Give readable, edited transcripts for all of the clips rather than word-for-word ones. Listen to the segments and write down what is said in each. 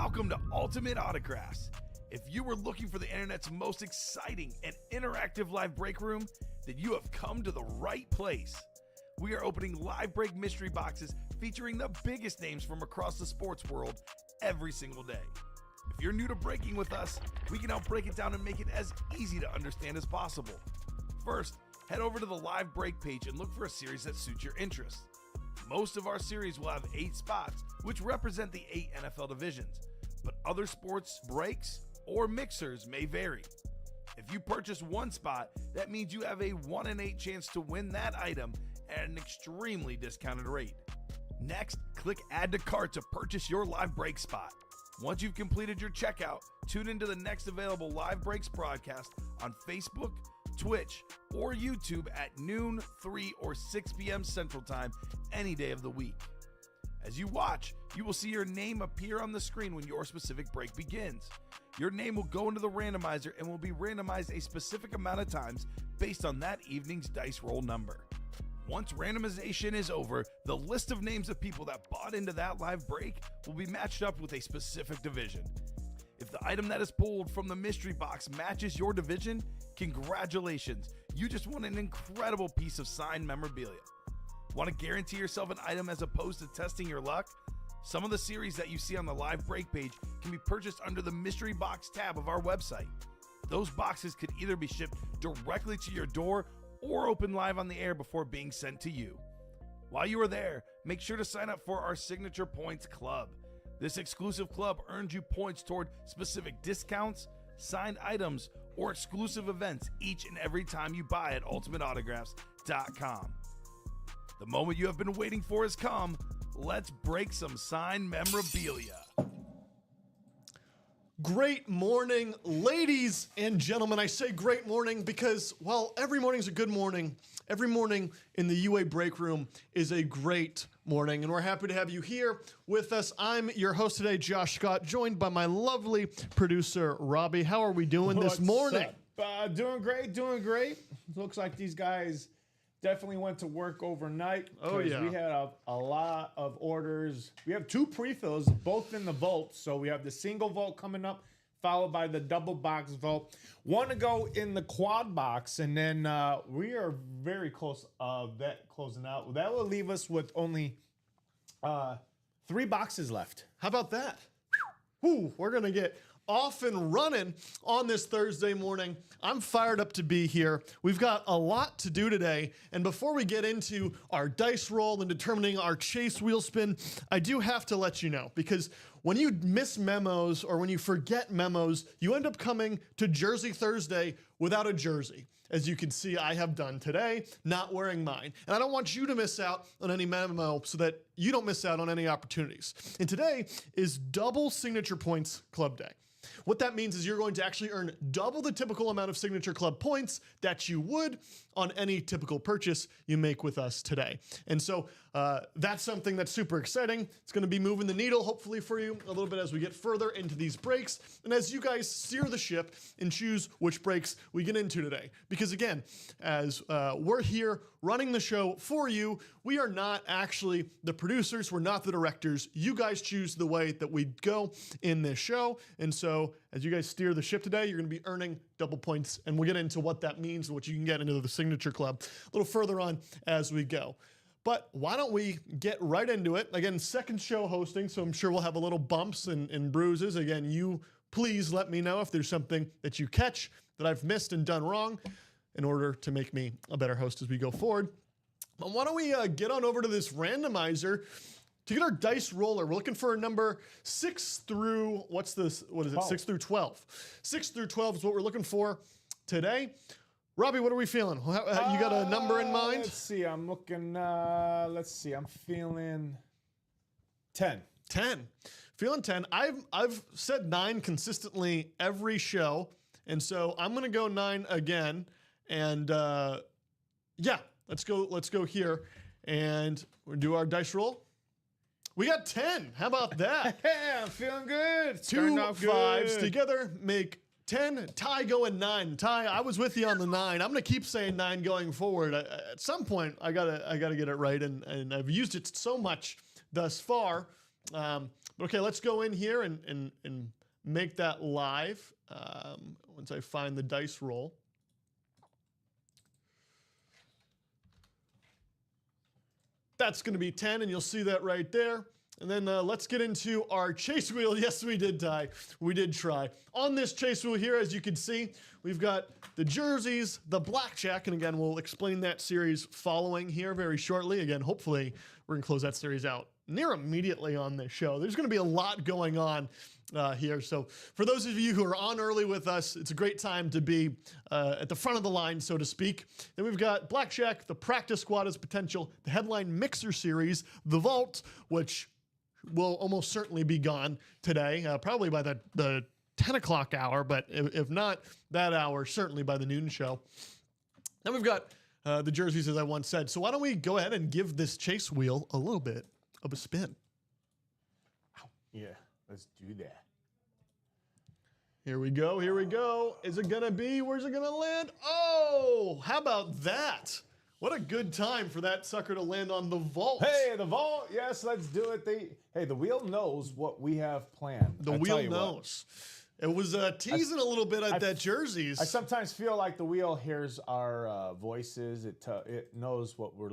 Welcome to Ultimate Autographs. If you were looking for the internet's most exciting and interactive live break room, then you have come to the right place. We are opening live break mystery boxes featuring the biggest names from across the sports world every single day. If you're new to breaking with us, we can help break it down and make it as easy to understand as possible. First, head over to the live break page and look for a series that suits your interests. Most of our series will have 8 spots, which represent the 8 NFL divisions, but other sports breaks or mixers may vary. If you purchase one spot, that means you have a 1 in 8 chance to win that item at an extremely discounted rate. Next, click Add to Cart to purchase your live break spot. Once you've completed your checkout, tune into the next available live breaks broadcast on Facebook, Twitch, or YouTube at noon, 3, or 6 p.m. Central Time any day of the week. As you watch, you will see your name appear on the screen when your specific break begins. Your name will go into the randomizer and will be randomized a specific amount of times based on that evening's dice roll number. Once randomization is over, the list of names of people that bought into that live break will be matched up with a specific division. If the item that is pulled from the mystery box matches your division, congratulations, you just won an incredible piece of signed memorabilia. Want to guarantee yourself an item as opposed to testing your luck? Some of the series that you see on the live break page can be purchased under the mystery box tab of our website. Those boxes could either be shipped directly to your door or open live on the air before being sent to you. While you are there, make sure to sign up for our Signature Points Club. This exclusive club earns you points toward specific discounts, signed items, or exclusive events each and every time you buy at ultimateautographs.com. The moment you have been waiting for has come. Let's break some signed memorabilia. Great morning, ladies and gentlemen. I say great morning because, well, every morning is a good morning. Every morning in the UA break room is a great morning, and we're happy to have you here with us. I'm your host today, Josh Scott, joined by my lovely producer, Robbie. How are we doing this morning? Doing great. Looks like these guys definitely went to work overnight. Oh, yeah. We had a lot of orders. We have 2 pre-fills, both in the vault. So we have the single vault coming up, followed by the double box vault. One to go in the quad box, and then we are very close that closing out. That will leave us with only 3 boxes left. How about that? Whew, we're going to get off and running on this Thursday morning. I'm fired up to be here. We've got a lot to do today. And before we get into our dice roll and determining our chase wheel spin, I do have to let you know, because when you miss memos or when you forget memos, you end up coming to Jersey Thursday without a jersey. As you can see, I have done today, not wearing mine. And I don't want you to miss out on any memo so that you don't miss out on any opportunities. And today is Double Signature Points Club Day. What that means is you're going to actually earn double the typical amount of Signature Club points that you would on any typical purchase you make with us today. And so that's something that's super exciting. It's going to be moving the needle, hopefully, for you a little bit as we get further into these breaks and as you guys steer the ship and choose which breaks we get into today. Because again, as we're here running the show for you, we are not actually the producers. We're not the directors. You guys choose the way that we go in this show. And so as you guys steer the ship today, you're going to be earning double points, and we'll get into what that means and what you can get into the Signature Club a little further on as we go. But why don't we get right into it? Again, second show hosting, so I'm sure we'll have a little bumps and bruises. Again, you please let me know if there's something that you catch that I've missed and done wrong in order to make me a better host as we go forward. But why don't we get on over to this randomizer to get our dice roller. We're looking for a number 6 through, what is it, 6 through 12. 6 through 12 is what we're looking for today. Robbie, what are we feeling? You got a number in mind? Let's see. I'm looking, I'm feeling 10. 10. Feeling 10. I've said 9 consistently every show, and so I'm going to go 9 again. And yeah, let's go here, and we'll do our dice roll. We got 10. How about that? Yeah, I'm feeling good. 2 5s together make 10. Ty going 9. Ty, I was with you on the 9. I'm going to keep saying 9 going forward. At some point, I gotta get it right, and I've used it so much thus far. But okay, let's go in here and make that live once I find the dice roll. That's going to be 10, and you'll see that right there. And then let's get into our chase wheel. Yes, we did, Ty. We did try. On this chase wheel here, as you can see, we've got the jerseys, the blackjack, and again, we'll explain that series following here very shortly. Again, hopefully, we're going to close that series out near immediately on this show. There's going to be a lot going on here. So for those of you who are on early with us, it's a great time to be at the front of the line, so to speak. Then we've got Blackjack, the Practice Squad as potential, the Headline Mixer Series, the Vault, which will almost certainly be gone today, probably by the 10 o'clock hour, but if not that hour, certainly by the noon show. Then we've got the jerseys, as I once said. So why don't we go ahead and give this chase wheel a little bit of a spin. Yeah, let's do that. Here we go, here we go. Is it gonna be, where's it gonna land? Oh, how about that? What a good time for that sucker to land on the Vault. Hey, the Vault, yes, let's do it. Hey, the wheel knows what we have planned. The wheel knows. It was teasing a little bit at that jerseys. I sometimes feel like the wheel hears our voices. It knows what we're,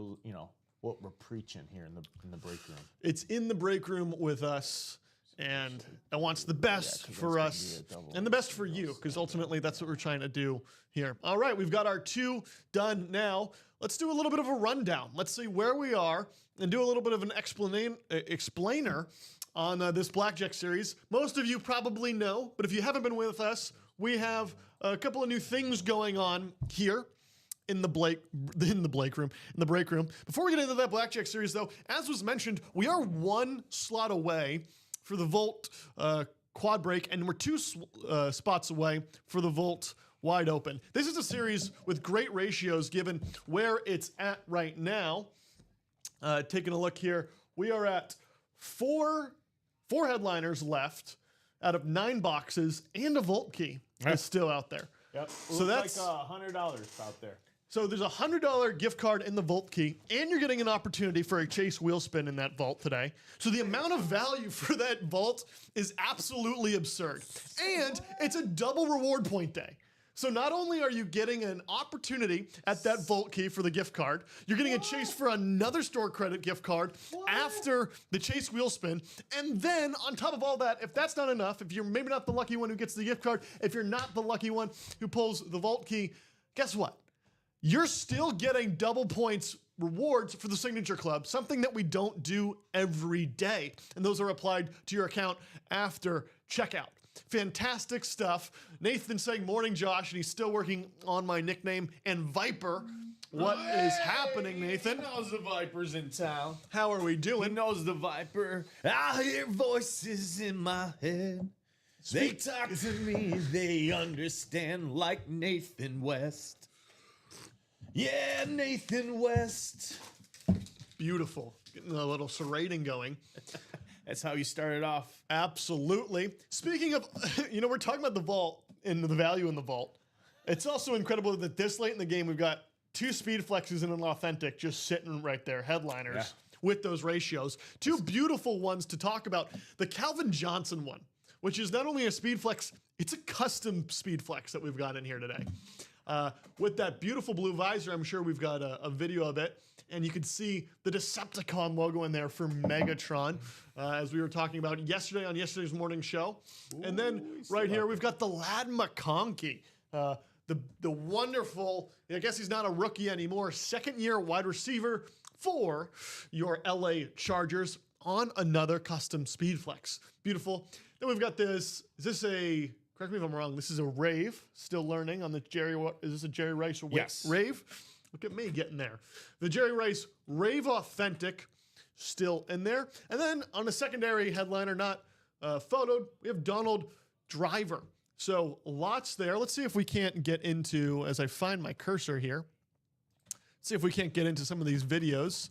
what we're preaching here in the break room. It's in the break room with us, and it wants the best for us and the best for you, because ultimately that's what we're trying to do here. All right, we've got our two done now. Let's do a little bit of a rundown. Let's see where we are and do a little bit of an explainer on this Blackjack series. Most of you probably know, but if you haven't been with us, we have a couple of new things going on here in the break room. Before we get into that Blackjack series, though, as was mentioned, we are one slot away for the Vault quad break, and we're two spots away for the Vault wide open. This is a series with great ratios given where it's at right now. Taking a look here, we are at four headliners left out of 9 boxes, and a Vault key is still out there. Yep. So that's like $100 out there. So there's a $100 gift card in the Vault key, and you're getting an opportunity for a chase wheel spin in that Vault today. So the amount of value for that Vault is absolutely absurd. And it's a double reward point day. So not only are you getting an opportunity at that Vault key for the gift card, you're getting a chase for another store credit gift card after the chase wheel spin. And then on top of all that, if that's not enough, if you're maybe not the lucky one who gets the gift card, if you're not the lucky one who pulls the Vault key, guess what? You're still getting double points rewards for the Signature Club, something that we don't do every day. And those are applied to your account after checkout. Fantastic stuff. Nathan saying, morning, Josh, and he's still working on my nickname. And Viper, what is happening, Nathan? He knows the Viper's in town. How are we He doing? knows the Viper. I hear voices in my head. They talk to me, they understand like Nathan West. Yeah, Nathan West. Beautiful. Getting a little serrating going. That's how you started off. Absolutely. Speaking of, we're talking about the Vault and the value in the Vault. It's also incredible that this late in the game, we've got 2 speed flexes and an authentic just sitting right there, headliners, with those ratios. 2 beautiful ones to talk about. The Calvin Johnson one, which is not only a speed flex, it's a custom speed flex that we've got in here today. With that beautiful blue visor, I'm sure we've got a video of it. And you can see the Decepticon logo in there for Megatron, as we were talking about yesterday on yesterday's morning show. And then right here, we've got the Ladd McConkey, the wonderful, I guess he's not a rookie anymore, second-year wide receiver for your LA Chargers on another custom speed flex. Beautiful. Then we've got this, correct me if I'm wrong, this is a Rave, still learning on the is this a Jerry Rice Rave? Look at me getting there. The Jerry Rice Rave Authentic still in there. And then on a secondary headliner, not photoed, we have Donald Driver. So lots there. Let's see if we can't get into, as I find my cursor here, see if we can't get into some of these videos.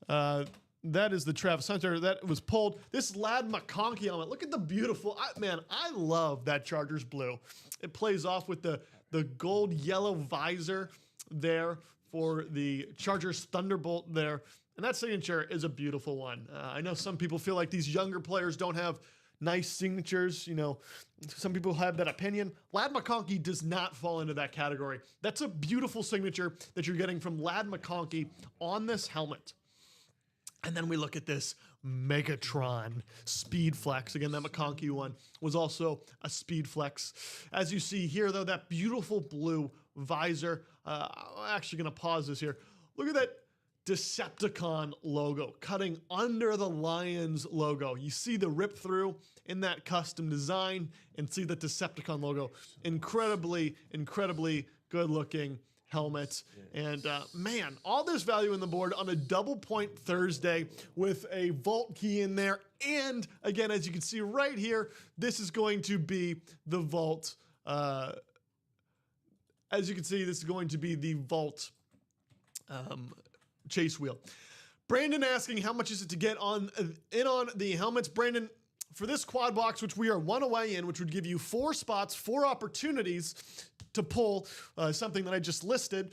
That is the Travis Hunter that was pulled. This Ladd McConkey element. Look at the beautiful, I love that Chargers blue. It plays off with the gold yellow visor there for the Chargers Thunderbolt there And that signature is a beautiful one. I know some people feel like these younger players don't have nice signatures. You know, some people have that opinion. Ladd McConkey does not fall into that category. That's a beautiful signature that you're getting from Ladd McConkey on this helmet. And then we look at this Megatron Speed Flex. Again, that McConkey one was also a Speed Flex. As you see here, though, that beautiful blue visor. I'm actually going to pause this here. Look at that Decepticon logo cutting under the Lions logo. You see the rip through in that custom design and see the Decepticon logo. Incredibly, incredibly good looking helmet. And man, all this value in the board on a double point Thursday with a vault key in there. And again, as you can see right here, this is going to be the vault. As you can see, this is going to be the vault chase wheel. Brandon asking how much is it to get in on the helmets. Brandon, for this quad box, which we are one away in, which would give you 4 spots, 4 opportunities to pull something that I just listed,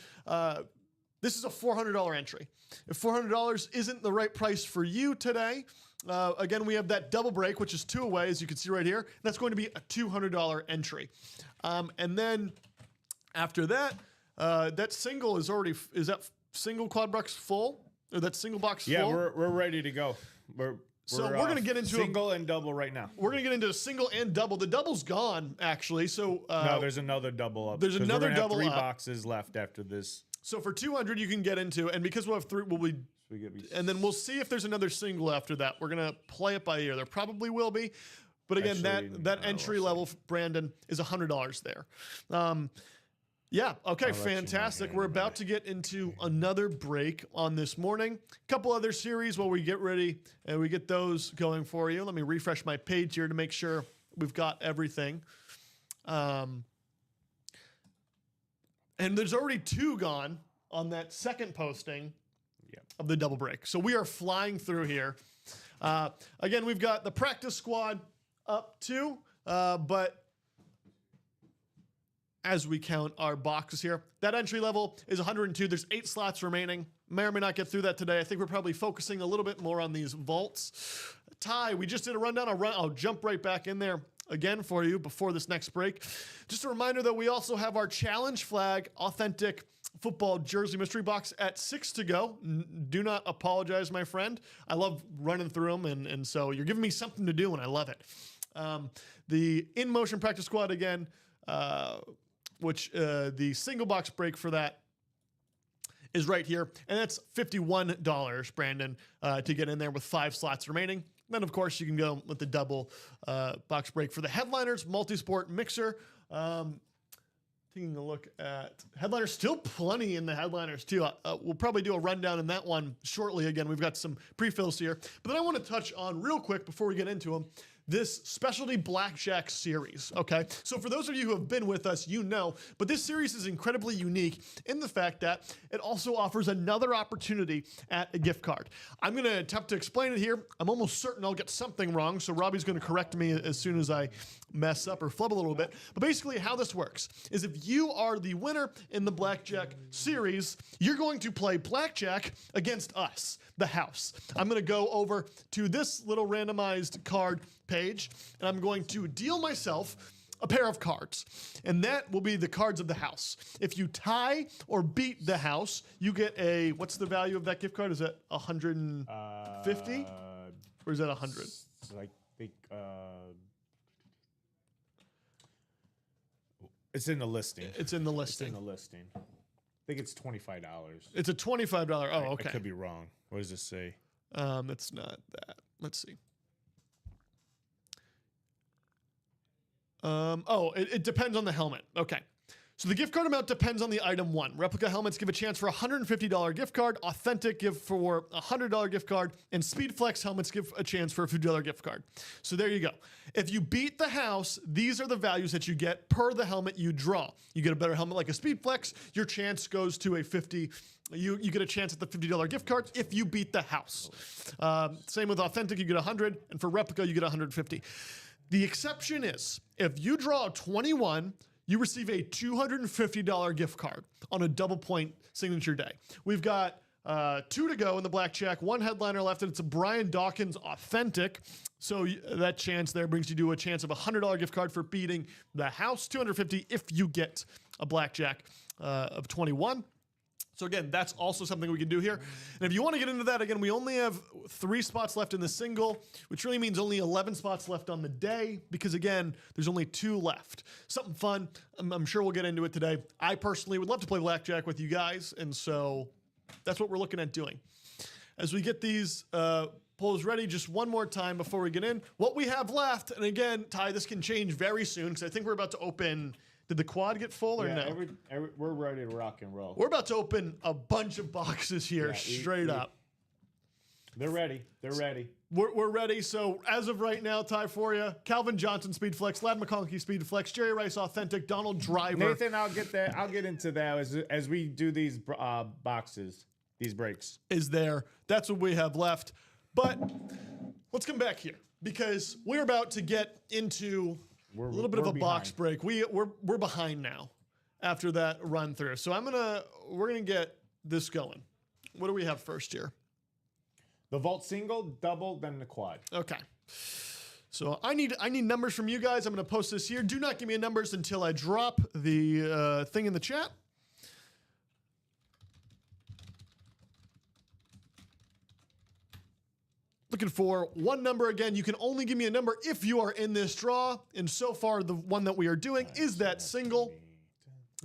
this is a $400 entry. If $400 isn't the right price for you today, again, we have that double break, which is 2 away, as you can see right here. That's going to be a $200 entry. And then after that, that single is already, is that single quad box full? Or that single box full? Yeah, we're ready to go. We're going to get into single and double right now. We're going to get into a single and double. The double's gone, actually. So no, there's another double up. There's 'cause another we're gonna have double 3 up. boxes left after this. So for 200, you can get into, and because we'll have 3, and then we'll see if there's another single after that. We're going to play it by ear. There probably will be. But again, Actually, that entry level, Brandon, is $100 there. Yeah, okay, fantastic. We're about to get into another break on this morning. A couple other series while we get ready and we get those going for you. Let me refresh my page here to make sure we've got everything. And there's already 2 gone on that second posting of the double break. So we are flying through here. Again, we've got the practice squad up 2, but as we count our boxes here, that entry level is 102. There's 8 slots remaining. May or may not get through that today. I think we're probably focusing a little bit more on these vaults. Ty, we just did a rundown. I'll jump right back in there again for you before this next break. Just a reminder that we also have our challenge flag authentic football jersey mystery box at 6 to go. Do not apologize, my friend. I love running through them, and so you're giving me something to do, and I love it. The in-motion practice squad again, which the single box break for that is right here. And that's $51, Brandon, to get in there with 5 slots remaining. Then, of course, you can go with the double box break for the Headliners Multisport Mixer. Taking a look at Headliners, still plenty in the Headliners, too. We'll probably do a rundown in that one shortly. Again, we've got some pre-fills here. But then I want to touch on, real quick, before we get into them, this specialty blackjack series, okay? So for those of you who have been with us, you know, but this series is incredibly unique in the fact that it also offers another opportunity at a gift card. I'm going to attempt to explain it here. I'm almost certain I'll get something wrong, so Robbie's going to correct me as soon as I mess up or flub a little bit. But basically how this works is if you are the winner in the blackjack series, you're going to play blackjack against us, the house. I'm going to go over to this little randomized card page, and I'm going to deal myself a pair of cards, and that will be the cards of the house. If you tie or beat the house, you get a, what's the value of that gift card? Is that 150? Or is that 100? I think it's in the listing. It's in the It's in listing. the listing. I think it's $25. It's a $25. Oh, okay. I could be wrong. What does this say? It's not that. Let's see. It depends on the helmet. Okay. So the gift card amount depends on the item 1. Replica helmets give a chance for a $150 gift card. Authentic give for a $100 gift card. And Speedflex helmets give a chance for a $50 gift card. So there you go. If you beat the house, these are the values that you get per the helmet you draw. You get a better helmet like a Speedflex, your chance goes to a 50. You get a chance at the $50 gift card if you beat the house. Same with Authentic, you get 100. And for Replica, you get 150. The exception is, if you draw a 21, you receive a $250 gift card on a double point signature day. We've got 2 to go in the blackjack, 1 headliner left, and it's a Brian Dawkins Authentic. So that chance there brings you to a chance of a $100 gift card for beating the house, $250 if you get a blackjack of 21. So again, that's also something we can do here. And if you want to get into that, again, we only have 3 spots left in the single, which really means only 11 spots left on the day because, again, there's only 2 left. Something fun. I'm sure we'll get into it today. I personally would love to play blackjack with you guys, and so that's what we're looking at doing. As we get these polls ready, just one more time before we get in, what we have left, and again, Ty, this can change very soon because I think we're about to open. Did the quad get full or no? We're ready to rock and roll. We're about to open a bunch of boxes here, straight up. They're ready. They're ready. We're ready. So as of right now, Ty, for you, Calvin Johnson, Speed Flex, Lad McConkey, Speed Flex, Jerry Rice, Authentic, Donald Driver. Nathan, I'll get into that as we do these boxes, these breaks. Is there. That's what we have left. But let's come back here because we're about to get into a little bit of a box break. We're behind now after that run through. So we're gonna get this going. What do we have first here? The vault single, double, then the quad. Okay. So I need numbers from you guys. I'm gonna post this here. Do not give me numbers until I drop the thing in the chat. Looking for one number again. You can only give me a number if you are in this draw. And so far, the one that we are doing is that single.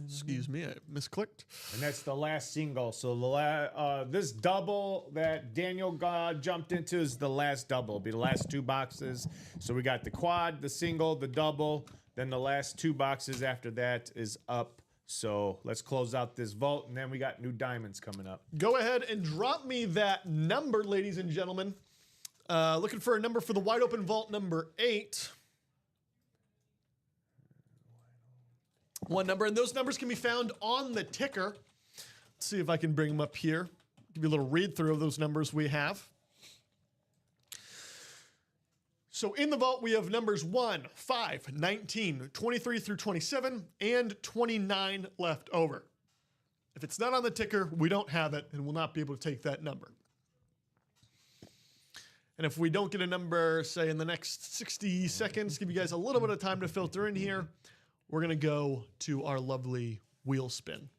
Excuse me, I misclicked. And that's the last single. So the this double that Daniel jumped into is the last double. It'll be the last 2 boxes. So we got the quad, the single, the double. Then the last 2 boxes after that is up. So let's close out this vault, and then we got new diamonds coming up. Go ahead and drop me that number, ladies and gentlemen. Looking for a number for the wide open vault, number 8. One number, and those numbers can be found on the ticker. Let's see if I can bring them up here. Give you a little read through of those numbers we have. So in the vault, we have numbers 1, 5, 19, 23 through 27, and 29 left over. If it's not on the ticker, we don't have it, and we'll not be able to take that number. And if we don't get a number, say in the next 60 seconds, give you guys a little bit of time to filter in here, we're going to go to our lovely wheel spin.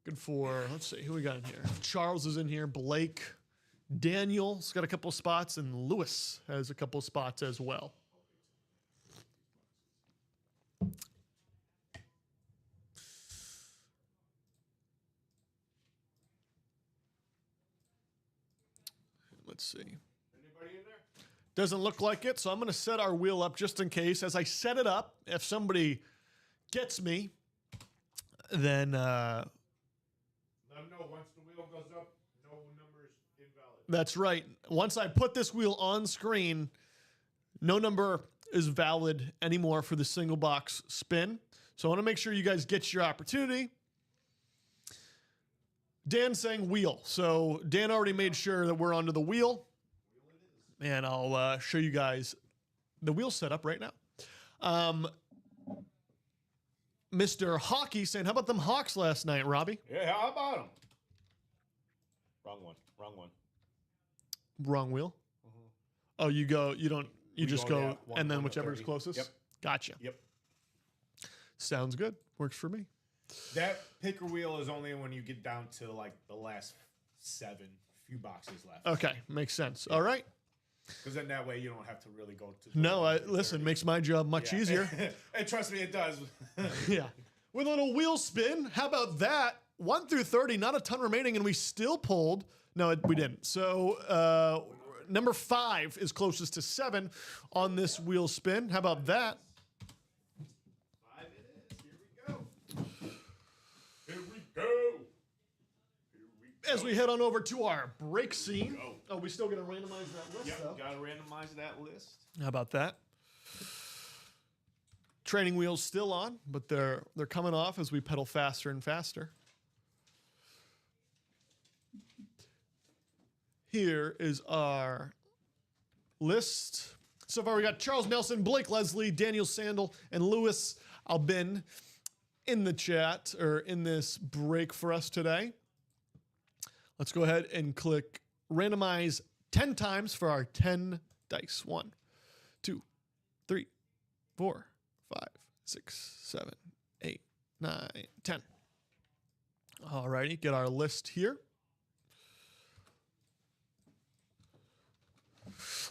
Good for, let's see, who we got in here? Charles is in here, Blake, Daniel's got a couple spots, and Lewis has a couple spots as well. Let's see. Anybody in there? Doesn't look like it, so I'm going to set our wheel up just in case. As I set it up, if somebody gets me, then Let them know once the wheel goes up, no number is invalid. that's right. Once I put this wheel on screen, no number is valid anymore for the single box spin. So I want to make sure you guys get your opportunity. Dan's saying wheel. So Dan already made sure that we're onto the wheel. And I'll show you guys the wheel setup right now. Mr. Hockey saying, how about them Hawks last night, Robbie? Yeah, how about them? Wrong one. Wrong one. Wrong wheel. Oh, you just go, go, yeah, one, and then one to whichever's 30. closest? Yep. Gotcha. Yep. Sounds good. Works for me. That picker wheel is only when you get down to like the last 7 few boxes left. Okay, makes sense. All right. Because then that way you don't have to really go to. No, listen, makes my job much easier. And trust me, it does. Yeah. With a little wheel spin, how about that? 1 through 30, not a ton remaining, and we still pulled. No, we didn't. So number 5 is closest to 7 on this wheel spin. How about that? 5 it is. Here we go. Here we go. As we head on over to our break scene. Oh, we still going to randomize that list, though. Gotta randomize that list. How about that? Training wheels still on, but they're coming off as we pedal faster and faster. Here is our list. So far we got Charles Nelson, Blake Leslie, Daniel Sandel, and Louis Albin. in the chat or in this break for us today. Let's go ahead and click randomize 10 times for our 10 dice. 1, 2, 3, 4, 5, 6, 7, 8, 9, 10. All righty, get our list here.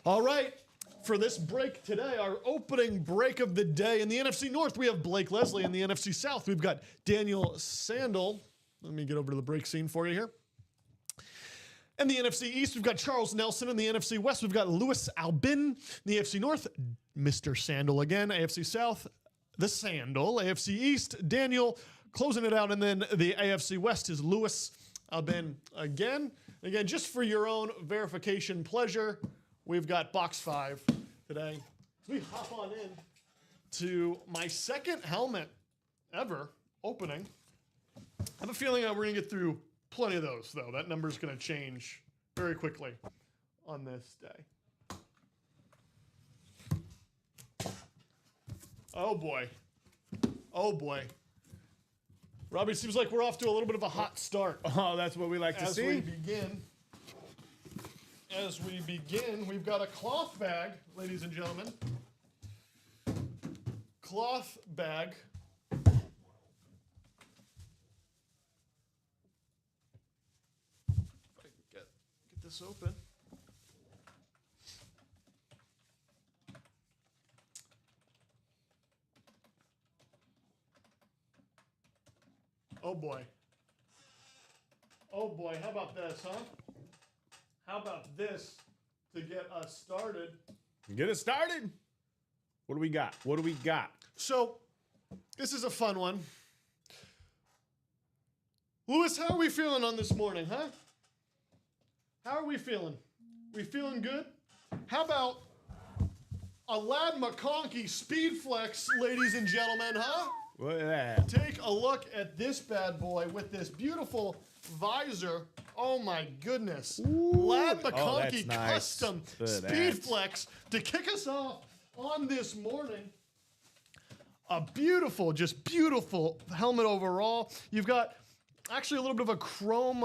All right, for this break today, our opening break of the day. In the NFC North, we have Blake Leslie. In the NFC South, we've got Daniel Sandel. Let me get over to the break scene for you here. In the NFC East, we've got Charles Nelson. In the NFC West, we've got Lewis Albin. In the AFC North, Mr. Sandel again. AFC South, the Sandel. AFC East, Daniel closing it out. And then the AFC West is Lewis Albin again. Again, just for your own verification pleasure, we've got box 5 today. So we hop on in to my second helmet ever opening. I have a feeling that we're going to get through plenty of those, though. That number's going to change very quickly on this day. Oh, boy. Oh, boy. Robbie, it seems like we're off to a little bit of a hot start. Oh, that's what we like to As see. we begin, we've got a cloth bag, ladies and gentlemen. Cloth bag. If I can get this open. Oh boy. Oh boy, how about this, huh? How about this to get us started? Get us started. What do we got? What do we got? So, this is a fun one. Lewis, how are we feeling on this morning, huh? How are we feeling? We feeling good? How about a Ladd McConkey Speed Flex, ladies and gentlemen, huh? Look at that. Take a look at this bad boy with this beautiful visor. Oh my goodness. Ladd McConkey that's nice. Custom Look at Speed that. Flex to kick us off on this morning. A beautiful, just beautiful helmet overall. You've got actually a little bit of a chrome,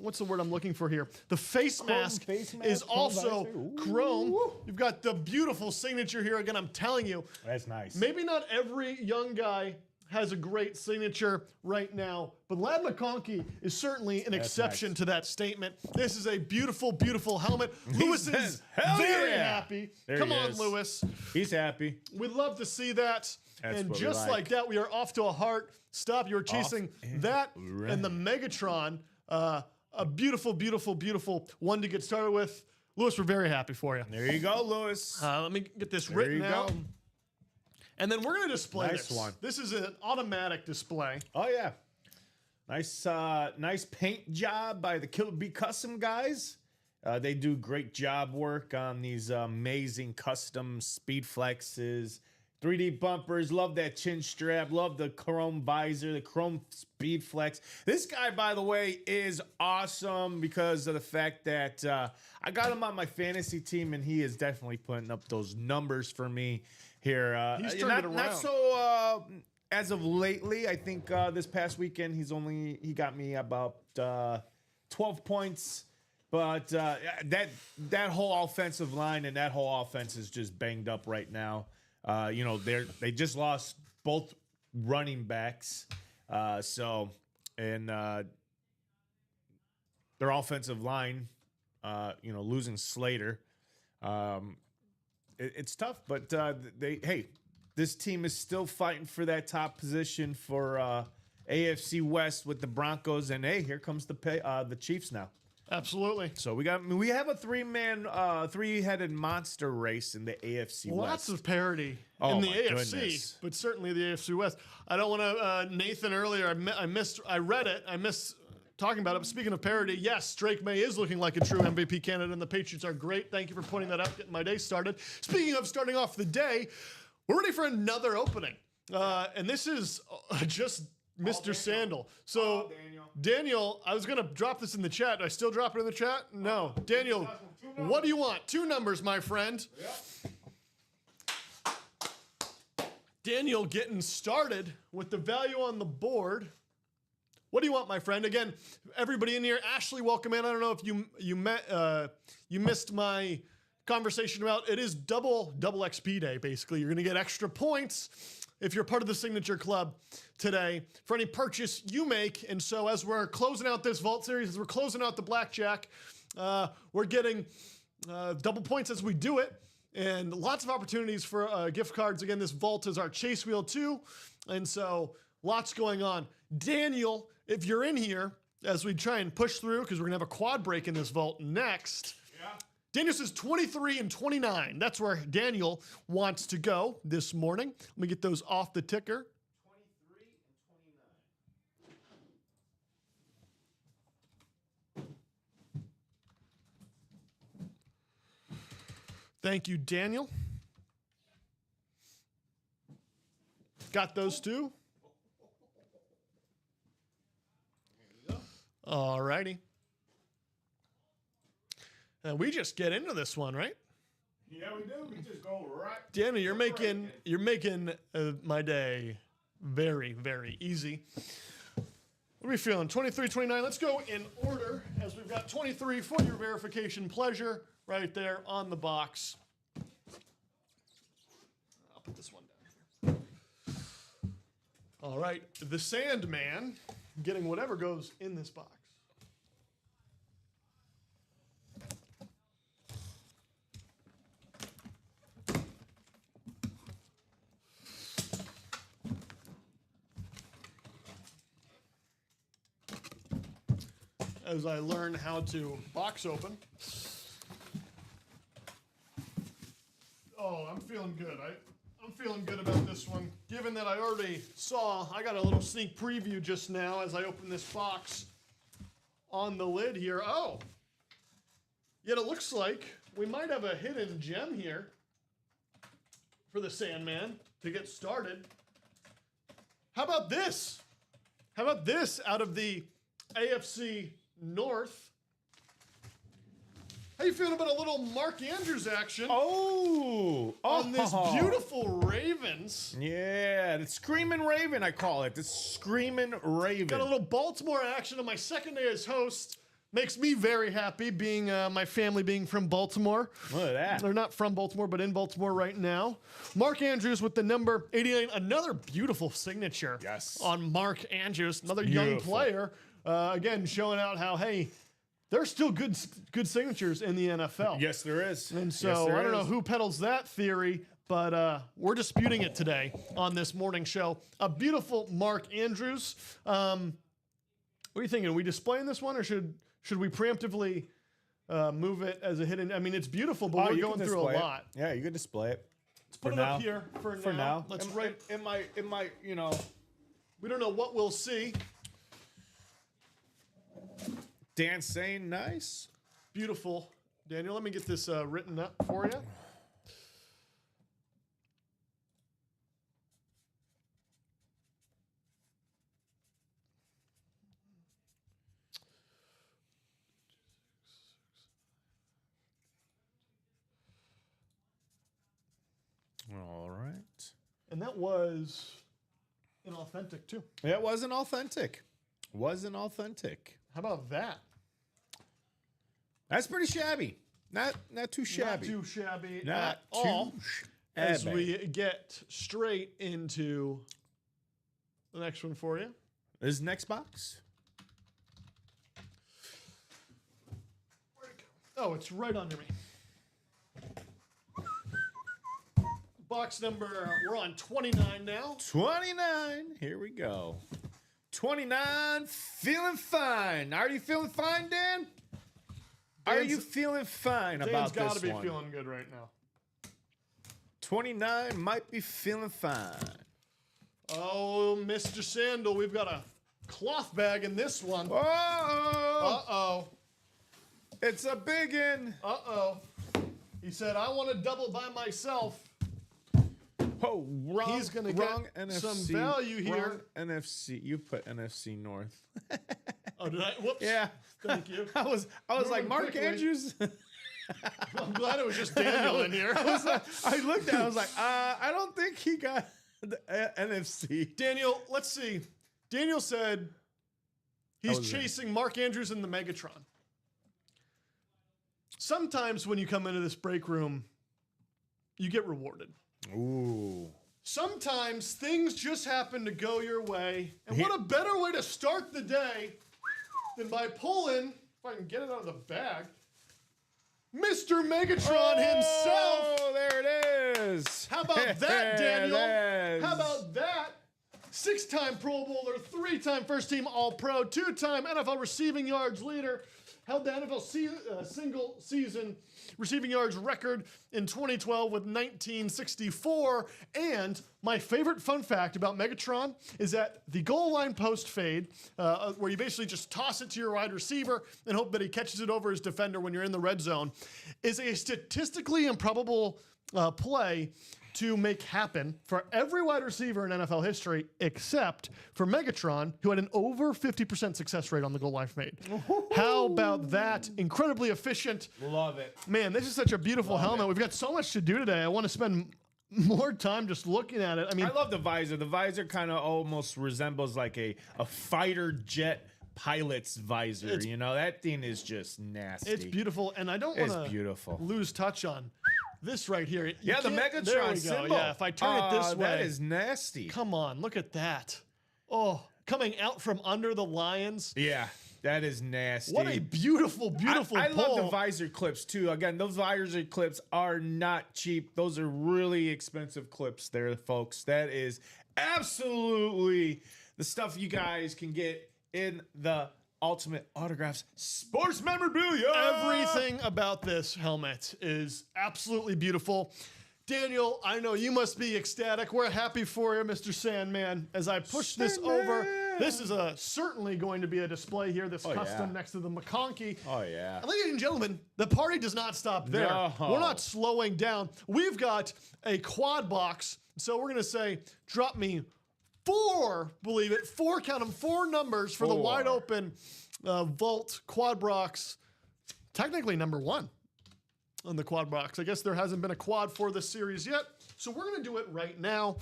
what's the word I'm looking for here? The face mask face mask, is chrome also visor. Ooh. chrome. You've got the beautiful signature here. Again, I'm telling you, That's nice. maybe not every young guy has a great signature right now, but Ladd McConkey is certainly an exception nice. to that statement. This is a beautiful, beautiful helmet. Lewis is says, "Hell very yeah." happy. There Come he on, is. Lewis. He's happy. We'd love to see that. That's and what we just like that, we are off to a heart stop. You were chasing that and the Megatron. A beautiful, beautiful, beautiful one to get started with. Lewis, we're very happy for you. There you go, Lewis. Let me get this There written you out. go. And then we're going to display Nice this. one. This is an automatic display. Oh yeah, nice paint job by the Killer Bee Custom guys. They do great job work on these amazing custom Speed Flexes, 3D bumpers. Love that chin strap. Love the chrome visor, the chrome Speed Flex. This guy, by the way, is awesome because of the fact that I got him on my fantasy team, and he is definitely putting up those numbers for me here. He's turned it around. Not so as of lately. I think this past weekend he got me about 12 points. But that whole offensive line and that whole offense is just banged up right now. They just lost both running backs. And their offensive line, losing Slater. It's tough, but this team is still fighting for that top position for AFC West with the Broncos, and hey, here comes the Chiefs now. Absolutely. So we have a three-headed monster race in the AFC Lots West. of parity Oh in the my AFC, goodness. but certainly the AFC West. I don't want to, Nathan earlier, I read it. I missed talking about it. But speaking of parity, yes, Drake May is looking like a true MVP candidate, and the Patriots are great. Thank you for pointing that out, getting my day started. Speaking of starting off the day, we're ready for another opening. And this is just Mr. Sandel. So, Daniel, I was going to drop this in the chat. Do I still drop it in the chat? No. Daniel, what do you want? 2 numbers, my friend. Daniel getting started with the value on the board. What do you want, my friend? Again, everybody in here, Ashley, welcome in. I don't know if you missed my conversation about it is double XP day. Basically, you're gonna get extra points if you're part of the Signature Club today for any purchase you make. And so, as we're closing out this Vault series, as we're closing out the Blackjack, we're getting double points as we do it, and lots of opportunities for gift cards. Again, this Vault is our Chase Wheel too, and so lots going on. Daniel, if you're in here, as we try and push through, because we're gonna have a quad break in this Vault next. Yeah. Daniel says 23 and 29. That's where Daniel wants to go this morning. Let me get those off the ticker. 23 and 29. Thank you, Daniel. Got those two? All righty. And we just get into this one, right? Yeah, we do. We just go right. Daniel, you're making my day very, very easy. What are we feeling? 23, 29. Let's go in order, as we've got 23 for your verification pleasure right there on the box. I'll put this one down here. All right, the Sandman getting whatever goes in this box. As I learn how to box open. Oh, I'm feeling good. I'm feeling good about this one. Given that I already saw, I got a little sneak preview just now as I open this box on the lid here. Oh, yet it looks like we might have a hidden gem here for the Sandman to get started. How about this? How about this out of the AFC North? How you feeling about a little Mark Andrews action on this beautiful Ravens? Yeah, the Screaming Raven, I call it. The Screaming Raven. Got a little Baltimore action on my second day as host. Makes me very happy, being my family being from Baltimore. Look at that. They're not from Baltimore, but in Baltimore right now. Mark Andrews with the number 89. Another beautiful signature on Mark Andrews. Another young player. Again, showing out how, hey, there's still good signatures in the NFL. Yes, there is. And so I don't know who peddles that theory, but we're disputing it today on this morning show. A beautiful Mark Andrews. What are you thinking? Are we displaying this one, or should we preemptively move it as a hidden? I mean, it's beautiful, but we're going through a lot. Yeah, you can display it. Let's put it up here for now. Let's write. It might, you know. We don't know what we'll see. Dan saying nice. Beautiful. Daniel, let me get this written up for you. All right. And that was inauthentic too. It wasn't authentic. Wasn't authentic. How about that? That's pretty shabby. Not too shabby. Not too shabby Not at too all. As shabby. we get straight into the next one for you. This is next box. Where'd it go? Oh, it's right under me. Box number, we're on 29 now. 29. Here we go. 29. Feeling fine. Are you feeling fine, Dan? Are you feeling fine Dan's about got this to be one? feeling good right now. 29 might be feeling fine. Oh, Mr. Sandal, we've got a cloth bag in this one. Oh! Uh-oh. It's a biggin. Uh-oh. He said, I want to double by myself. Oh, wrong. He's gonna wrong get NFC. some value here. Wrong NFC. You put NFC North. Oh, did I? Whoops. Yeah. Thank you. I was like, Moving Mark quickly. Andrews. I'm glad it was just Daniel in here. I looked at it, I was like, I don't think he got NFC. Daniel, let's see. Daniel said he's was it? chasing Mark Andrews in the Megatron. Sometimes when you come into this break room, you get rewarded. Ooh. Sometimes things just happen to go your way. And what a better way to start the day than by pulling, if I can get it out of the bag, Mr. Megatron himself. Oh, there it is. How about that, Daniel? There it is. How about that? 6-time Pro Bowler, 3-time first team All-Pro, 2-time NFL receiving yards leader, held the NFL single season receiving yards record in 2012 with 1964. And my favorite fun fact about Megatron is that the goal line post fade, where you basically just toss it to your wide receiver and hope that he catches it over his defender when you're in the red zone, is a statistically improbable play to make happen for every wide receiver in NFL history, except for Megatron, who had an over 50% success rate on the goal line fade. How about that? Incredibly efficient. Love it. Man, this is such a beautiful helmet. We've got so much to do today. I want to spend more time just looking at it. I mean, I love the visor. The visor kind of almost resembles like a fighter jet pilot's visor. You know, that thing is just nasty. it's beautiful, and I don't It's want to beautiful. lose touch on this right here. You Yeah, the can't- Megatron there we go. symbol. Yeah, if I turn it this way. That is nasty. Come on, look at that. Oh, coming out from under the Lions. Yeah, that is nasty. What a beautiful, beautiful I love the pull. visor clips too. Again, those visor clips are not cheap. Those are really expensive clips there, folks. That is absolutely the stuff you guys can get in the Ultimate Autographs sports memorabilia. Everything about this helmet is absolutely beautiful. Daniel, I know you must be ecstatic. We're happy for you, Mr. Sandman. As I push this over, this is certainly going to be a display here, this custom yeah. next to the McConkey. Oh yeah. And ladies and gentlemen, the party does not stop there. No. We're not slowing down. We've got a quad box. So we're going to say, drop me 4, believe it, 4, count them, 4 numbers for the 4. wide open Vault quad box. Technically number 1 on the quad box. I guess there hasn't been a quad for this series yet. So we're going to do it right now.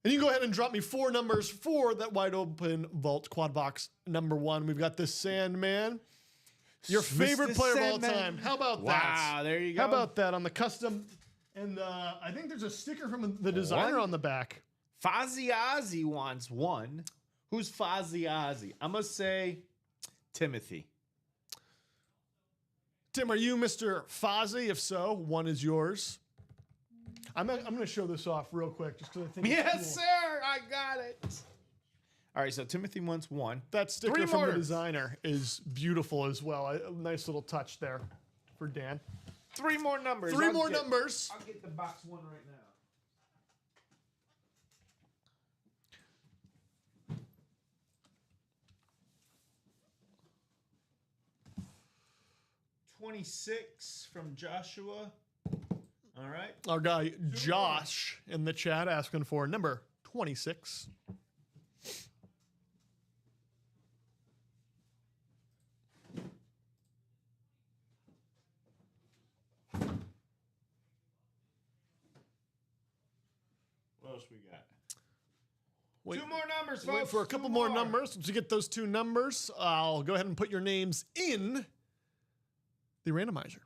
And you can go ahead and drop me 4 numbers for that wide open Vault quad box number 1. We've got the Sandman. Your favorite Mr. player of all Sandman. time. How about that? Wow, there you go. How about that on the custom? And I think there's a sticker from the designer on the back. Fozzie Ozzy wants 1. Who's Fozzie Ozzy? I'm gonna say Timothy. Tim, are you Mr. Fozzie? If so, 1 is yours. I'm going to show this off real quick just because I think it's Yes, cool. sir. I got it. All right, so Timothy wants 1. That sticker 3 from more. the designer is beautiful as well. A nice little touch there for Dan. 3 more numbers. 3 more numbers. I'll get the box 1 right now. 26 from Joshua. All right. Our guy Josh in the chat asking for number 26. What else we got? Wait, 2 more numbers, wait folks. for a couple 2 more numbers. To get those 2 numbers, I'll go ahead and put your names in the randomizer.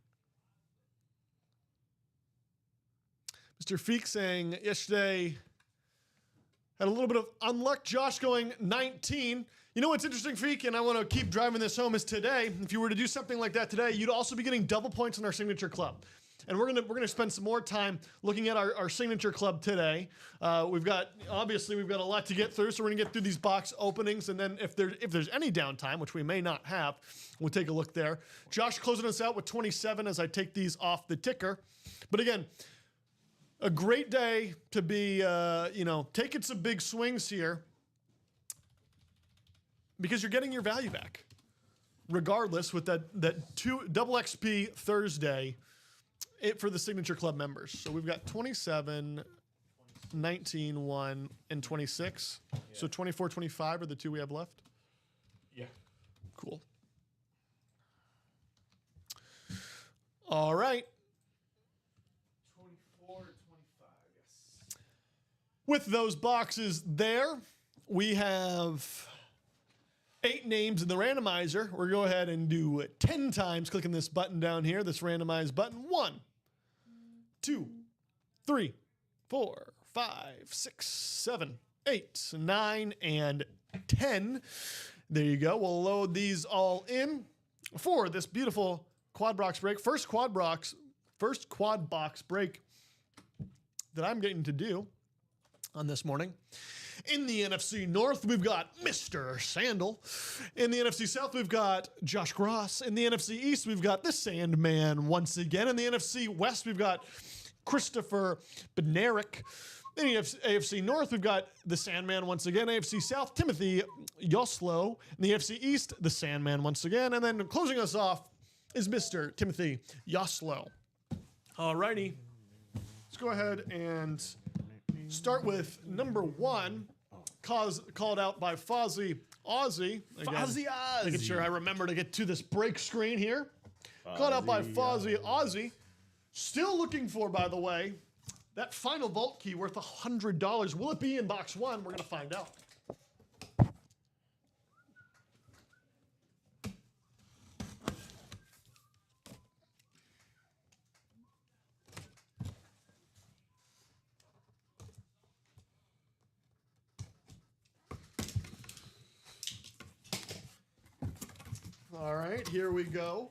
Mr. Feek saying yesterday had a little bit of unluck. Josh going 19. You know what's interesting, Feek, and I want to keep driving this home, is today, if you were to do something like that today, you'd also be getting double points in our signature club. And we're gonna spend some more time looking at our signature club today. We've got a lot to get through, so we're gonna get through these box openings, and then if there's any downtime, which we may not have, we'll take a look there. Josh closing us out with 27 as I take these off the ticker. But again, a great day to be taking some big swings here, because you're getting your value back, regardless, with that 2 double XP Thursday. For the Signature Club members. So we've got 27, 19, 1, and 26. Yeah. So 24, 25 are the 2 we have left? Yeah. Cool. All right. 24 to 25, yes. With those boxes there, we have 8 names in the randomizer. We're going to go ahead and do 10 times clicking this button down here, this randomize button. 1, 2, 3, 4, 5, 6, 7, 8, 9, and 10. There you go. We'll load these all in for this beautiful quad box break. First quad box break that I'm getting to do on this morning. In the NFC North, we've got Mr. Sandal. In the NFC South, we've got Josh Gross. In the NFC East, we've got the Sandman once again. In the NFC West, we've got Christopher Bednarik. In the AFC North, we've got the Sandman once again. AFC South, Timothy Yoslo. In the AFC East, the Sandman once again. And then closing us off is Mr. Timothy Yoslo. Alrighty. Let's go ahead and start with number 1, called out by Fozzie Ozzy. Again, Fozzie Ozzy. Making sure I remember to get to this break screen here. Called out by Fozzie Ozzy. Still looking for, by the way, that final vault key worth $100. Will it be in box 1? We're going to find out. All right, here we go.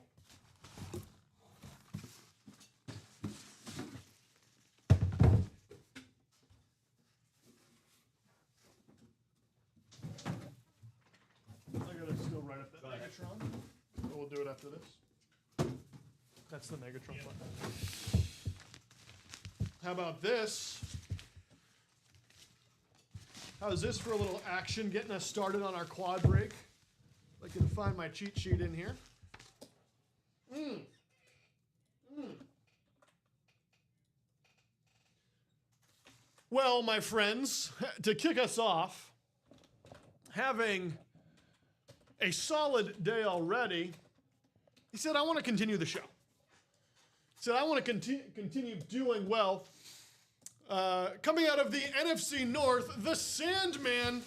I gotta still write up that Megatron. But we'll do it after this. That's the Megatron button. How about this? How's this for a little action, getting us started on our quad break? I can find my cheat sheet in here. Well, my friends, to kick us off, having a solid day already, he said, I want to continue the show. He said, I want to continue doing well. Coming out of the NFC North, the Sandman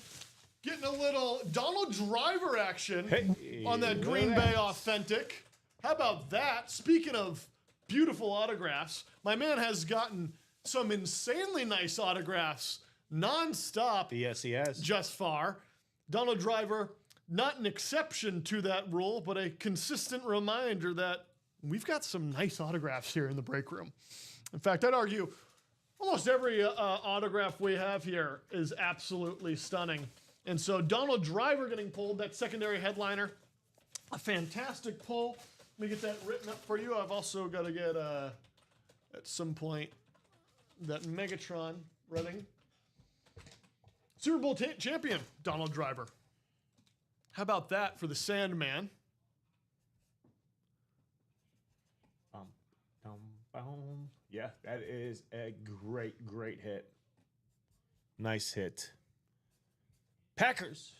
getting a little Donald Driver action on that Green Bay Authentic. How about that? Speaking of beautiful autographs, my man has gotten some insanely nice autographs nonstop. Yes, he has. Just far. Donald Driver, not an exception to that rule, but a consistent reminder that we've got some nice autographs here in the break room. In fact, I'd argue almost every autograph we have here is absolutely stunning. And so Donald Driver getting pulled, that secondary headliner, a fantastic pull. Let me get that written up for you. I've also got to get, at some point, that Megatron running. Super Bowl champion, Donald Driver. How about that for the Sandman? Yeah, that is a great, great hit. Nice hit. Packers.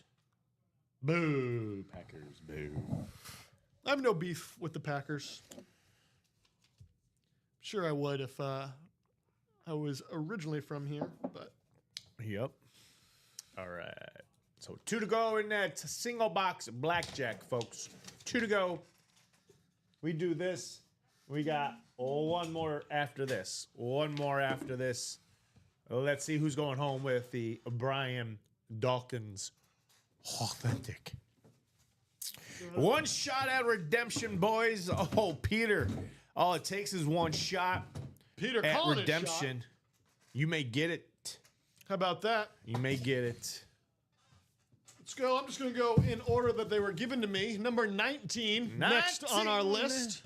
Boo. Packers. Boo. I have no beef with the Packers. Sure I would if I was originally from here, but... Yep. All right. So 2 to go in that single box blackjack, folks. 2 to go. We do this. We got one more after this. One more after this. Let's see who's going home with the Brian Dawkins Authentic. One shot at redemption, boys. Oh, Peter. All it takes is one shot Peter at calling redemption. It shot. You may get it. How about that? You may get it. Let's go. I'm just going to go in order that they were given to me. Number 19, next on our list.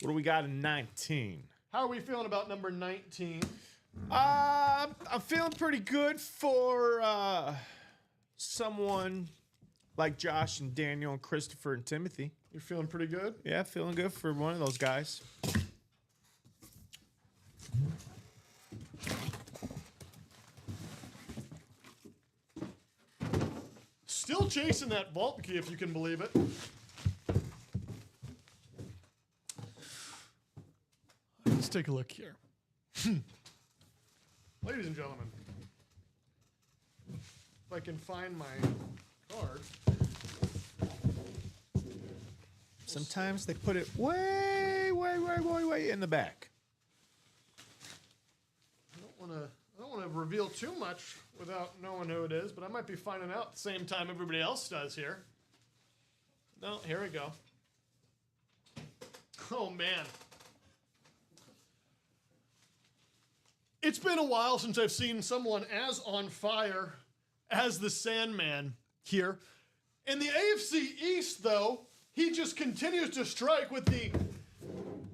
What do we got in 19? How are we feeling about number 19? I'm feeling pretty good for someone like Josh and Daniel and Christopher and Timothy. You're feeling pretty good? Yeah, feeling good for one of those guys. Still chasing that vault key, if you can believe it. Let's take a look here. Ladies and gentlemen, If I can find my card. Sometimes they put it way in the back. I don't want to reveal too much without knowing who it is, but I might be finding out at the same time everybody else does here. No, here we go. Oh man. It's been a while since I've seen someone as on fire as the Sandman here. In the AFC East, though, he just continues to strike with the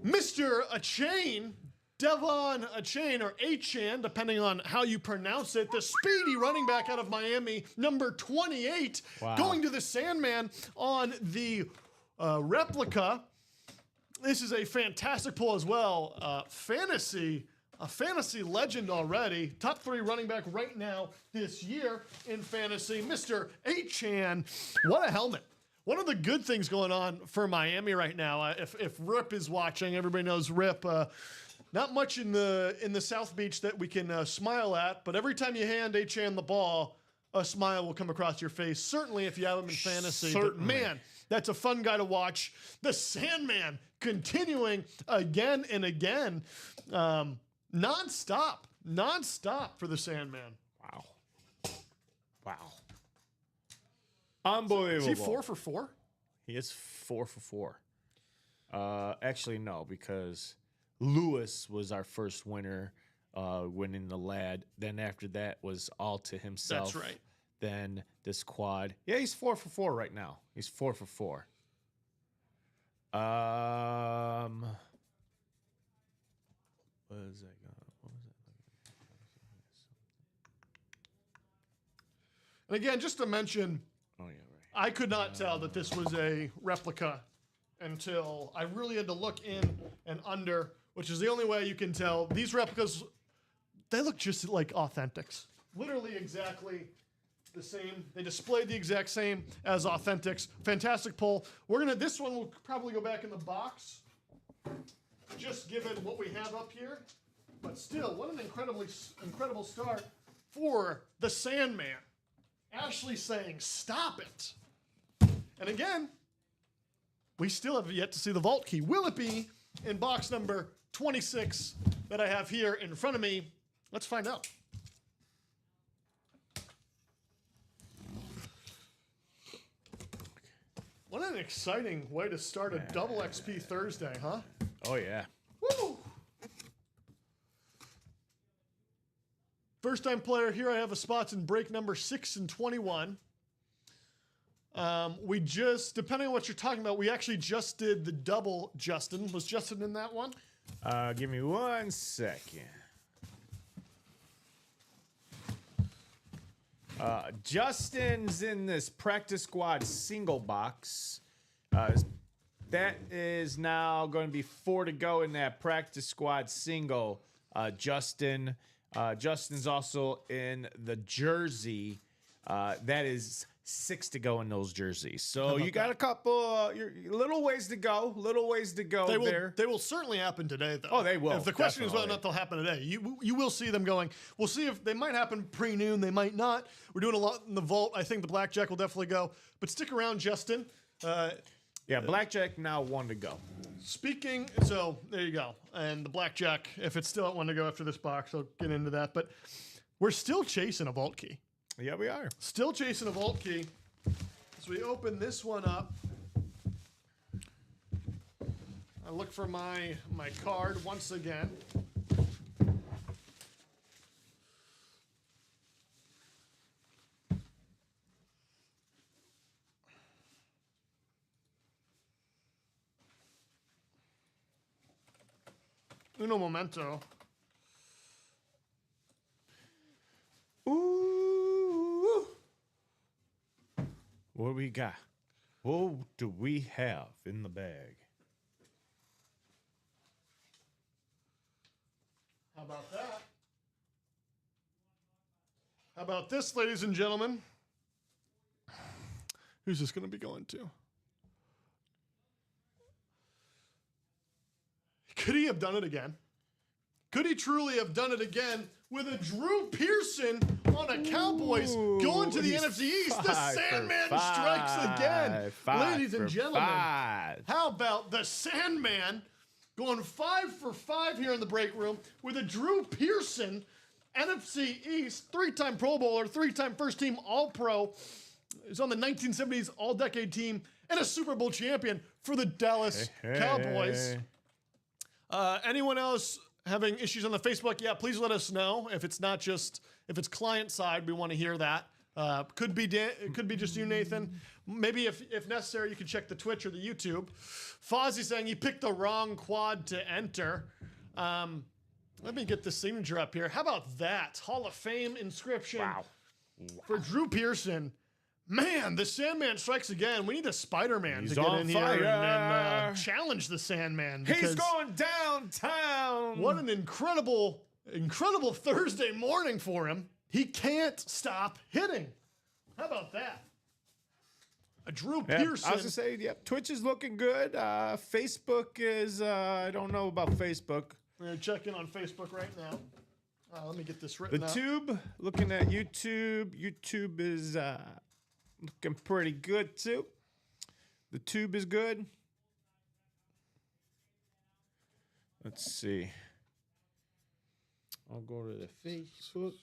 Mr. Achane, Devon Achane, or Achane, depending on how you pronounce it, the speedy running back out of Miami, number 28, going to the Sandman on the replica. This is a fantastic pull as well. A fantasy legend already. Top 3 running back right now this year in fantasy, Mr. Achane. What a helmet. One of the good things going on for Miami right now, if Rip is watching, everybody knows Rip. Not much in the South Beach that we can smile at, but every time you hand Achane the ball, a smile will come across your face. Certainly if you have him in fantasy. But man, that's a fun guy to watch. The Sandman continuing again and again. Non-stop for the Sandman. Wow. Unbelievable. Is he 4 for 4? He is 4 for 4. Actually, no, because Lewis was our first winner, winning the lad. Then after that was all to himself. That's right. Then this quad. Yeah, he's 4 for 4 right now. He's 4 for 4. What is that? And again, just to mention, Oh yeah, right. I could not tell that this was a replica until I really had to look in and under, which is the only way you can tell. These replicas, they look just like authentics. Literally exactly the same. They displayed the exact same as authentics. Fantastic pull. This one will probably go back in the box, just given what we have up here. But still, what an incredible start for the Sandman. Ashley saying, stop it. And again, we still have yet to see the vault key. Will it be in box number 26 that I have here in front of me? Let's find out. What an exciting way to start a double XP Thursday, huh? Oh yeah. Woo! First time player here, I have a spots in break number 6 and 21. We just, depending on what you're talking about, we actually just did the double Justin. Was Justin in that one? Give me 1 second. Justin's in this practice squad single box. That is now going to be 4 to go in that practice squad single. Justin's also in the jersey. That is 6 to go in those jerseys. So you got a couple, little ways to go. They will certainly happen today, though. Oh, they will. If the question is whether or not they'll happen today, you will see them going. We'll see if they might happen pre-noon. They might not. We're doing a lot in the vault. I think the blackjack will definitely go. But stick around, Justin. Yeah, blackjack now 1 to go. So there you go. And the blackjack, if it's still at 1 to go after this box, I'll get into that. But we're still chasing a vault key. Yeah, we are. Still chasing a vault key. So we open this one up. I look for my card once again. Uno momento. Ooh. What do we got? What do we have in the bag? How about that? How about this, ladies and gentlemen? Who's this going to be going to? Could he have done it again? Could he truly have done it again with a Drew Pearson on a Cowboys going to the he's NFC East. The 5 for Sandman 5. strikes again. 5 Ladies and for gentlemen, 5. how about the Sandman going 5 for 5 here in the break room with a Drew Pearson, NFC East, 3-time Pro Bowler, 3-time first-team All-Pro. He's on the 1970s All-Decade team and a Super Bowl champion for the Dallas Cowboys. Anyone else having issues on the Facebook? Yeah, please let us know. If it's not just, if it's client side, we want to hear that. Could be it could be just you, Nathan. Maybe if necessary, you can check the Twitch or the YouTube. Fozzie saying he picked the wrong quad to enter. Let me get the signature up here. How about that? Hall of Fame inscription for Drew Pearson. Man, the Sandman strikes again. We need a Spider-Man to He's get on in here fire. and challenge the Sandman. He's because going downtown. what an incredible Thursday morning for him. He can't stop hitting. How about that? A Drew Yeah, Pearson. I was gonna say, yep. Twitch is looking good. Facebook is. I don't know about Facebook. We're gonna check in on Facebook right now. Let me get this The written up. Tube. Looking at YouTube. YouTube is looking pretty good too. The Tube is good. Let's see. I'll go to the Facebook.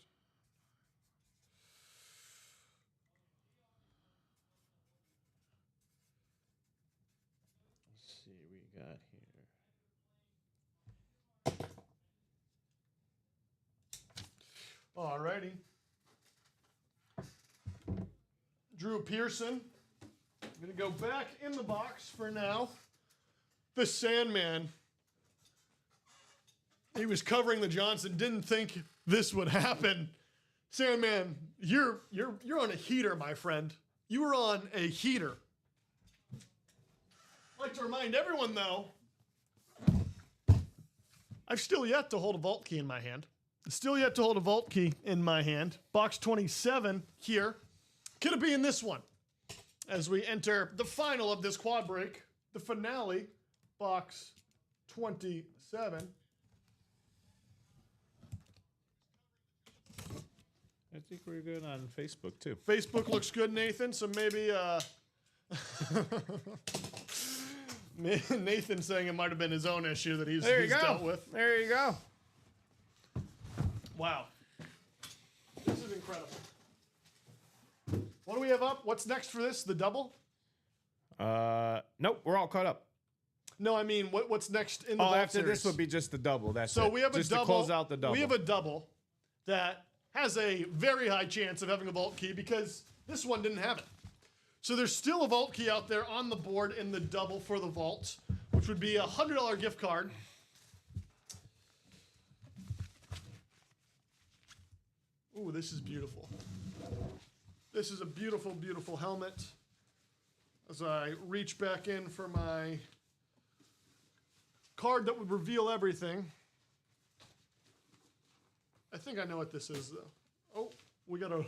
Let's see what we got here. Alrighty. Drew Pearson. I'm gonna go back in the box for now. The Sandman. He was covering the Johnson. Didn't think this would happen. Sandman, you're on a heater, my friend. You are on a heater. I'd like to remind everyone, though, I've still yet to hold a vault key in my hand. Still yet to hold a vault key in my hand. Box 27 here. Could it be in this one? As we enter the final of this quad break, the finale, box 27. I think we're good on Facebook too. Facebook looks good, Nathan, so maybe Nathan saying it might have been his own issue that he's dealt with. There you go. Wow. This is incredible. What do we have up? What's next for this? The double? Nope, we're all caught up. No, I mean, what's next in the Oh, vault after series? this would be just the double. That's So it. we have just a double. to close out the double. We have a double that has a very high chance of having a vault key because this one didn't have it. So there's still a vault key out there on the board in the double for the vault, which would be a $100 gift card. Ooh, this is beautiful. This is a beautiful, beautiful helmet. As I reach back in for my card that would reveal everything. I think I know what this is, though. Oh, we're gonna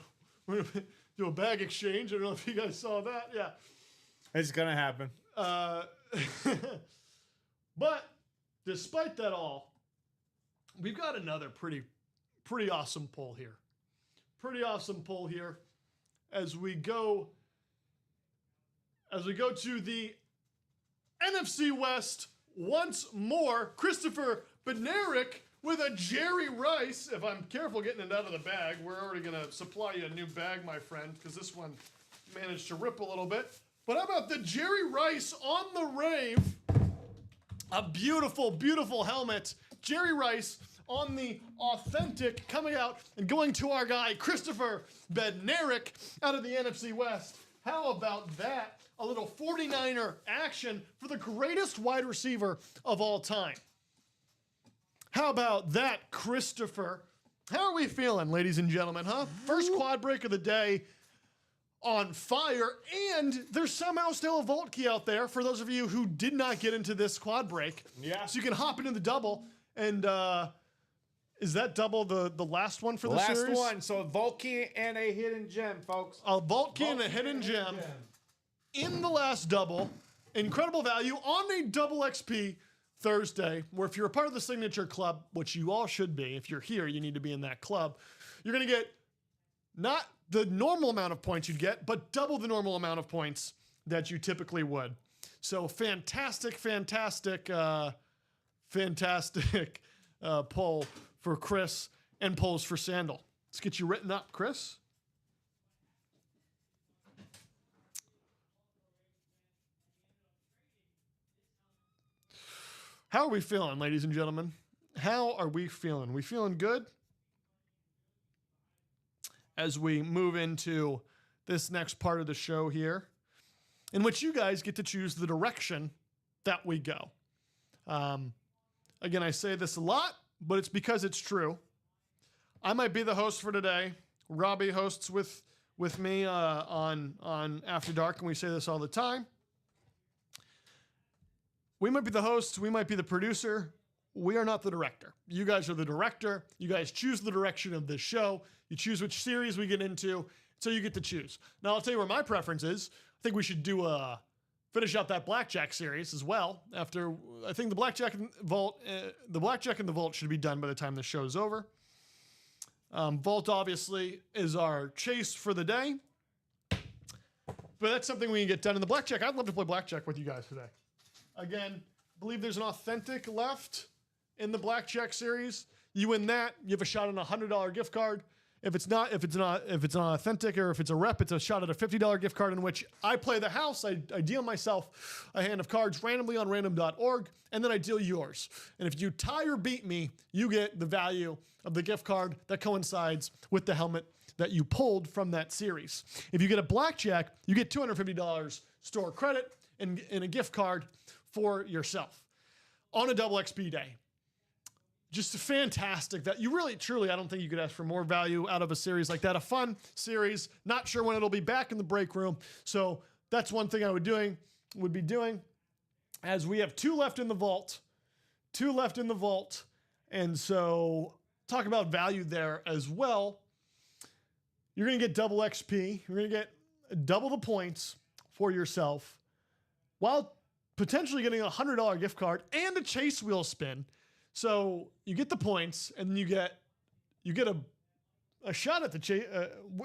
do a bag exchange. I don't know if you guys saw that. Yeah. It's gonna happen. But despite that all, we've got another pretty awesome pull here. Pretty awesome pull here as we go to the NFC West once more. Christopher Bednarik with a Jerry Rice. If I'm careful getting it out of the bag, we're already going to supply you a new bag, my friend, because this one managed to rip a little bit. But how about the Jerry Rice on the rave? A beautiful, beautiful helmet. Jerry Rice on the authentic, coming out and going to our guy, Christopher Bednarik, out of the NFC West. How about that? A little 49er action for the greatest wide receiver of all time. How about that, Christopher? How are we feeling, ladies and gentlemen, huh? First quad break of the day on fire, and there's somehow still a vault key out there for those of you who did not get into this quad break. Yeah. So you can hop into the double, and is that double the last one for the Last series? one. So a vault key and a hidden gem, folks. A vault key and a hidden gem in the last double. Incredible value on a double XP Thursday, where if you're a part of the Signature Club, which you all should be, if you're here, you need to be in that club, you're going to get not the normal amount of points you'd get, but double the normal amount of points that you typically would. So fantastic poll for Chris and polls for Sandal. Let's get you written up, Chris. How are we feeling, ladies and gentlemen? How are we feeling? We feeling good? As we move into this next part of the show here, in which you guys get to choose the direction that we go. Again, I say this a lot, but it's because it's true. I might be the host for today. Robbie hosts with me on After Dark, and we say this all the time. We might be the hosts, we might be the producer. We are not the director. You guys are the director. You guys choose the direction of this show. You choose which series we get into, so you get to choose. Now, I'll tell you where my preference is. I think we should finish out that Blackjack series as well. After, I think the Blackjack and the Vault should be done by the time the show's over. Vault, obviously, is our chase for the day. But that's something we can get done in the Blackjack. I'd love to play Blackjack with you guys today. Again, I believe there's an authentic left in the Blackjack series. You win that, you have a shot at a $100 gift card. If it's not authentic, or if it's a rep, it's a shot at a $50 gift card in which I play the house. I deal myself a hand of cards randomly on random.org, and then I deal yours. And if you tie or beat me, you get the value of the gift card that coincides with the helmet that you pulled from that series. If you get a Blackjack, you get $250 store credit and a gift card for yourself on a double XP day. Just fantastic. That you really, truly, I don't think you could ask for more value out of a series like that. A fun series. Not sure when it'll be back in the break room. So that's one thing I would be doing. As we have 2 left in the vault. And so talk about value there as well. You're going to get double XP. You're going to get double the points for yourself, while potentially getting a $100 gift card and a chase wheel spin. So you get the points, and then you get a shot at the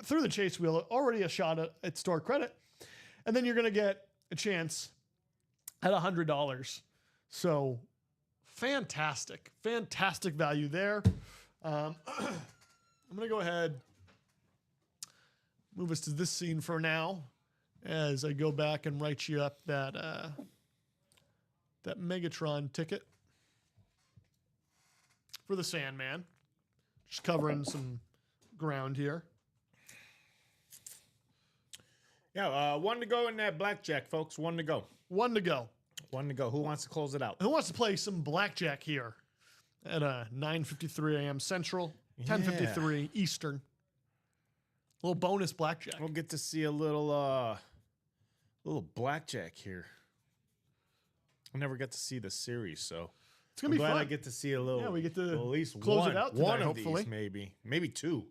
through the chase wheel, already a shot at store credit, and then you're going to get a chance at $100. So fantastic value there. I'm going to go ahead, move us to this scene for now, as I go back and write you up that Megatron ticket for the Sandman. Just covering some ground here. Yeah, 1 to go in that Blackjack, folks. 1 to go. 1 to go. 1 to go. Who wants to close it out? Who wants to play some Blackjack here at 9:53 a.m. Central, 10:53 Eastern? A little bonus Blackjack. We'll get to see a little Blackjack here. I never got to see the series, so it's gonna be glad fun. I get to see a little. Yeah, we get to at least close one, it out today, one of hopefully. these, maybe 2.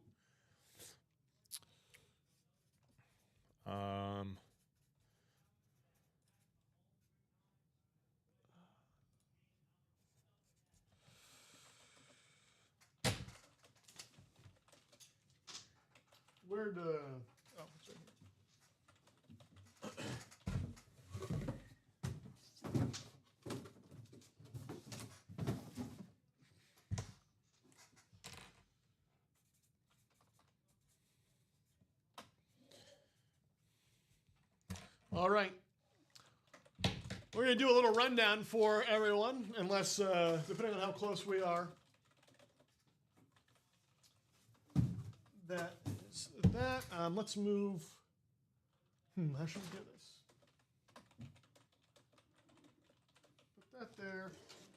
Where'd oh, it's right here. All right. We're going to do a little rundown for everyone, unless, depending on how close we are. That is that. Let's move. How should we do this? Put that there.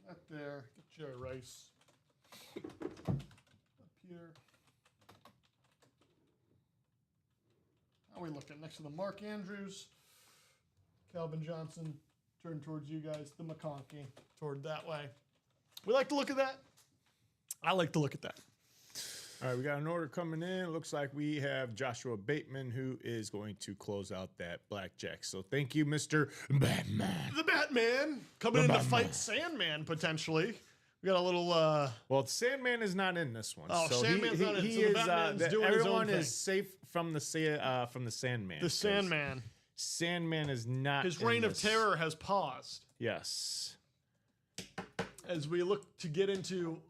That there. Get your rice. Up here. How are we looking? Next to the Mark Andrews. Calvin Johnson. Turn towards you guys. The McConkey. Toward that way. We like to look at that. I like to look at that. All right, we got an order coming in. It looks like we have Joshua Bateman, who is going to close out that Blackjack. So thank you, Mr. Batman. The Batman coming in to fight Sandman, potentially. We got a little. Well, Sandman is not in this one. Oh, so Sandman's not in, He so the is. Batman's doing his own everyone thing. is safe from the Sandman. The 'cause Sandman. Sandman is not. His in reign of this. terror has paused Yes. as we look to get into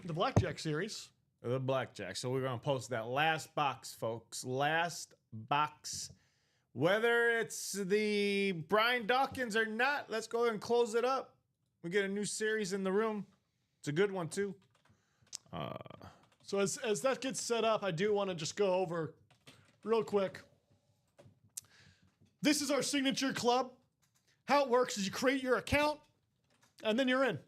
the Blackjack series. The blackjack. So we're gonna post that last box, folks. Last box. Whether it's the Brian Dawkins or not, let's go ahead and close it up. We get a new series in the room. It's a good one too. So as that gets set up, I do want to just go over real quick. This is our signature club. How it works is you create your account, and then you're in.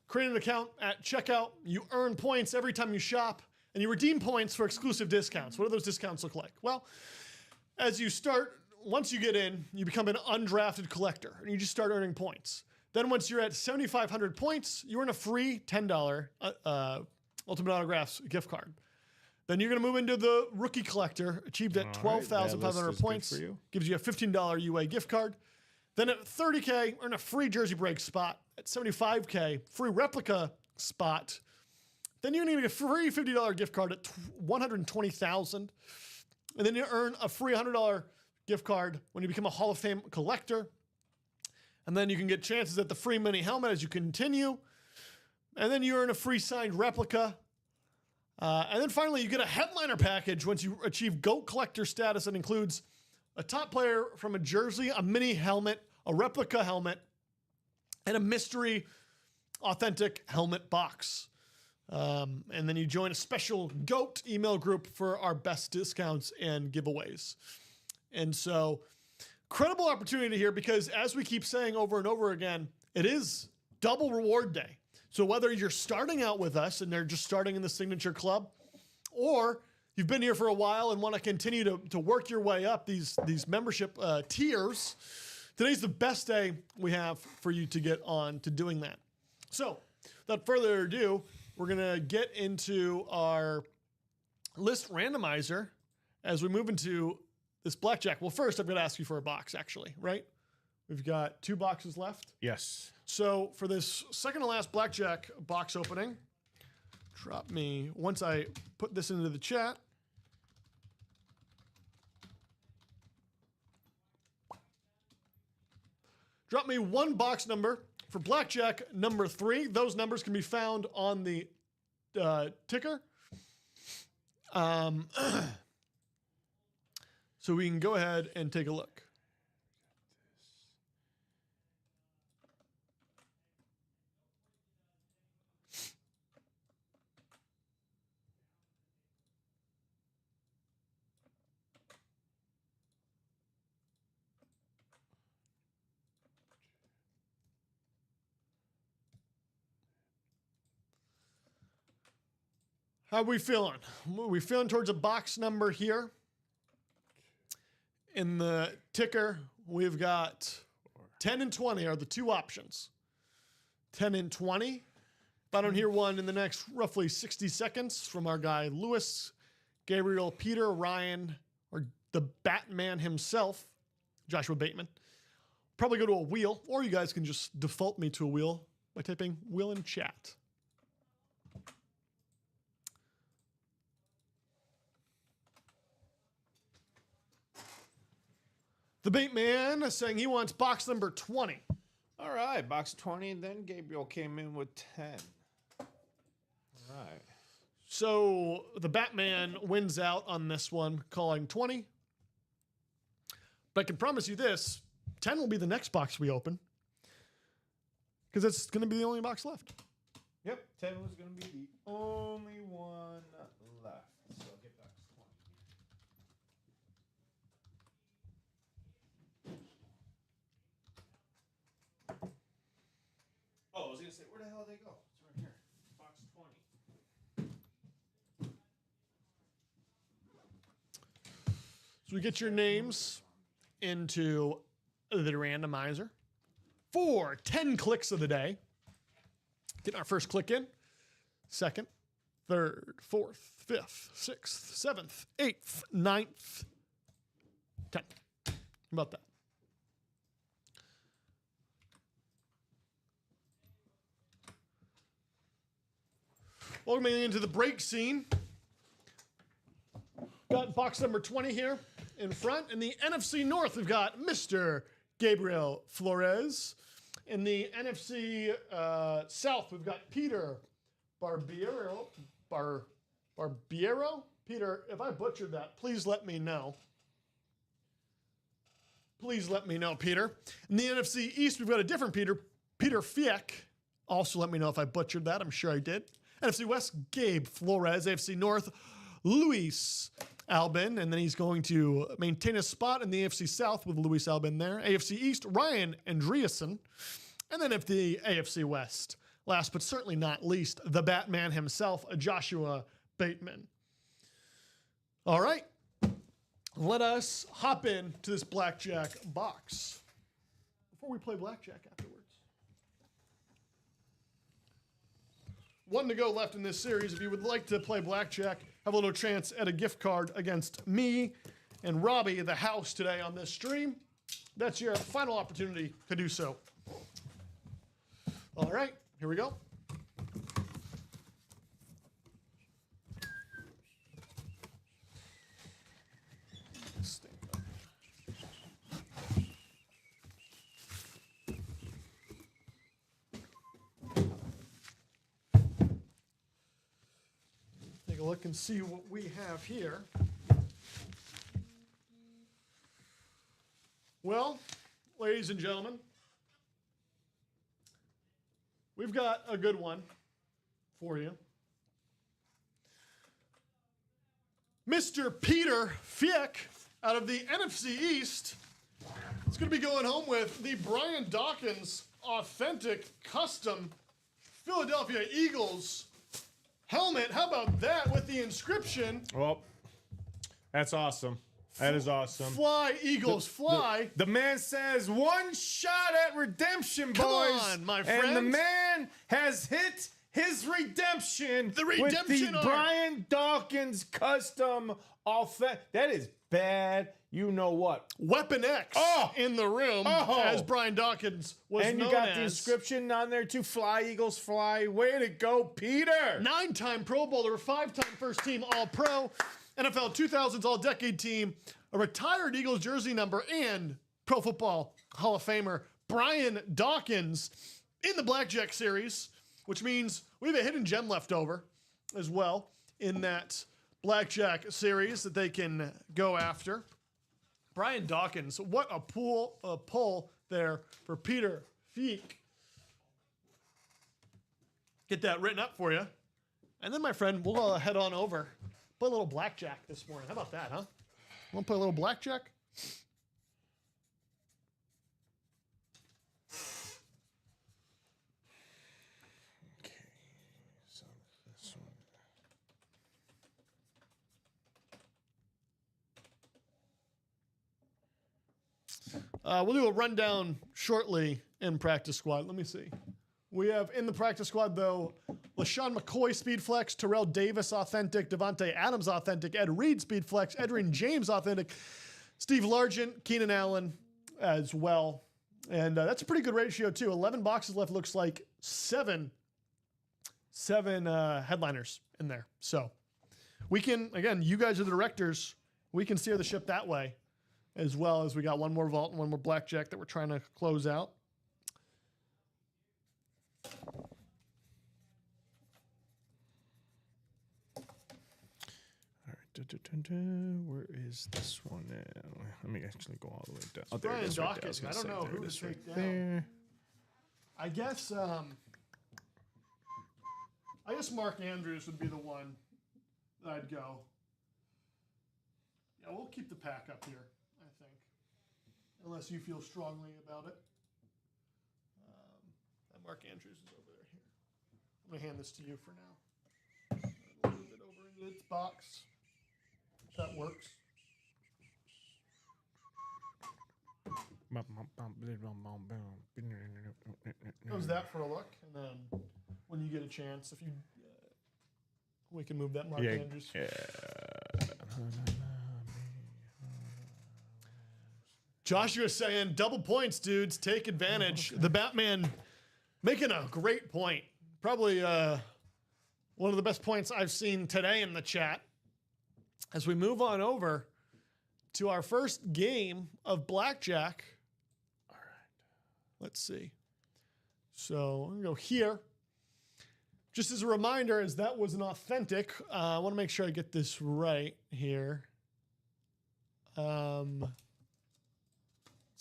Create an account at checkout. You earn points every time you shop, and you redeem points for exclusive discounts. What do those discounts look like? Well, as you start, once you get in, you become an undrafted collector, and you just start earning points. Then once you're at 7,500 points, you earn a free $10 Ultimate Autographs gift card. Then you're going to move into the rookie collector, achieved at All right, 12,500 that list is good points. for you. Gives you a $15 UA gift card. Then at 30K, earn a free Jersey Break spot. At 75K, free replica spot. Then you're going to get a free $50 gift card at 120,000. And then you earn a free $100 gift card when you become a Hall of Fame collector. And then you can get chances at the free mini helmet as you continue. And then you earn a free signed replica. And then finally, you get a headliner package once you achieve GOAT collector status that includes a top player from a jersey, a mini helmet, a replica helmet, and a mystery authentic helmet box. And then you join a special GOAT email group for our best discounts and giveaways. And so, incredible opportunity here because as we keep saying over and over again, it is double reward day. So whether you're starting out with us and they're just starting in the Signature Club, or you've been here for a while and want to continue to work your way up these membership tiers, today's the best day we have for you to get on to doing that. So without further ado, we're going to get into our list randomizer as we move into this blackjack. Well, first, I'm going to ask you for a box, actually, right? We've got 2 boxes left. Yes. So for this second to last blackjack box opening, once I put this into the chat, drop me 1 box number for blackjack number 3. Those numbers can be found on the ticker. So we can go ahead and take a look. How are we feeling? Are we feeling towards a box number here? In the ticker, we've got 10 and 20 are the 2 options. 10 and 20. If I don't hear one in the next roughly 60 seconds from our guy Lewis, Gabriel, Peter, Ryan, or the Batman himself, Joshua Bateman, probably go to a wheel, or you guys can just default me to a wheel by typing wheel in chat. The Bateman is saying he wants box number 20. All right, box 20. Then Gabriel came in with 10. All right. So the Batman wins out on this one, calling 20. But I can promise you this, 10 will be the next box we open. Because that's going to be the only box left. Yep, 10 was going to be the only one left. So I'll get box 20. Oh, I was going to say, where the hell did they go? It's right here. Box 20. So we get your names into the randomizer for 10 clicks of the day. Get our first click in. Second, third, fourth, fifth, sixth, seventh, eighth, ninth, 10th. How about that? Welcoming into the break scene. Got box number 20 here in front. In the NFC North, we've got Mr. Gabriel Flores. In the NFC South, we've got Peter Barbiero. Barbiero? Peter, if I butchered that, please let me know. Please let me know, Peter. In the NFC East, we've got a different Peter, Peter Fiek. Also, let me know if I butchered that. I'm sure I did. NFC West, Gabe Flores. AFC North, Luis Albin. And then he's going to maintain his spot in the AFC South with Luis Albin there. AFC East, Ryan Andreasen. And then if the AFC West, last but certainly not least, the Batman himself, Joshua Bateman. All right. Let us hop into this blackjack box before we play blackjack afterwards. One to go left in this series. If you would like to play blackjack, have a little chance at a gift card against me and Robbie, the house, today on this stream. That's your final opportunity to do so. All right, here we go. Take a look and see what we have here. Well, ladies and gentlemen, we've got a good one for you. Mr. Peter Fiek out of the NFC East is going to be going home with the Brian Dawkins Authentic Custom Philadelphia Eagles helmet. How about that with the inscription? Well, that's awesome. That is awesome. Fly, Eagles, fly. The man says one shot at redemption, boys. Come on, my friend. And the man has hit his redemption. The redemption with the arc. Brian Dawkins custom authentic. That is bad. You know what? Weapon X in the room, as Brian Dawkins was and you known got as. the inscription on there too. Fly, Eagles, fly. Way to go, Peter. 9-time Pro Bowler, 5-time first team All-Pro, NFL 2000s All-Decade Team, a retired Eagles jersey number, and Pro Football Hall of Famer Brian Dawkins in the Blackjack Series, which means we have a hidden gem left over as well in that Blackjack Series that they can go after. Brian Dawkins, what a pull there for Peter Fiek. Get that written up for you. And then, my friend, we'll head on over. Play a little blackjack this morning. How about that, huh? Want to play a little blackjack? Okay, so this one. We'll do a rundown shortly in practice squad. Let me see. We have in the practice squad, though, LaShawn McCoy, Speed Flex, Terrell Davis, Authentic, Devontae Adams, Authentic, Ed Reed, Speed Flex, Edrin James, Authentic, Steve Largent, Keenan Allen as well. And that's a pretty good ratio, too. 11 boxes left, looks like seven headliners in there. So we can, again, you guys are the directors. We can steer the ship that way, as well as we got one more vault and one more blackjack that we're trying to close out. Where is this one now? Let me actually go all the way down. Oh, Brian it is right there. Dawkins. I don't know who to take down. There. I guess Mark Andrews would be the one that I'd go. Yeah, we'll keep the pack up here, I think. Unless you feel strongly about it. That Mark Andrews is over there. Here. I'm going to hand this to you for now. I'll move it over into its box. If that works. How's that for a look? And then when you get a chance, if you, we can move that Mark Andrews. Yeah. Joshua saying double points, dudes. Take advantage. The Batman making a great point. Probably One of the best points I've seen today in the chat. As we move on over to our first game of blackjack. All right. Let's see. So I'm going to go here. Just as a reminder, as that was an authentic, I want to make sure I get this right here. Let's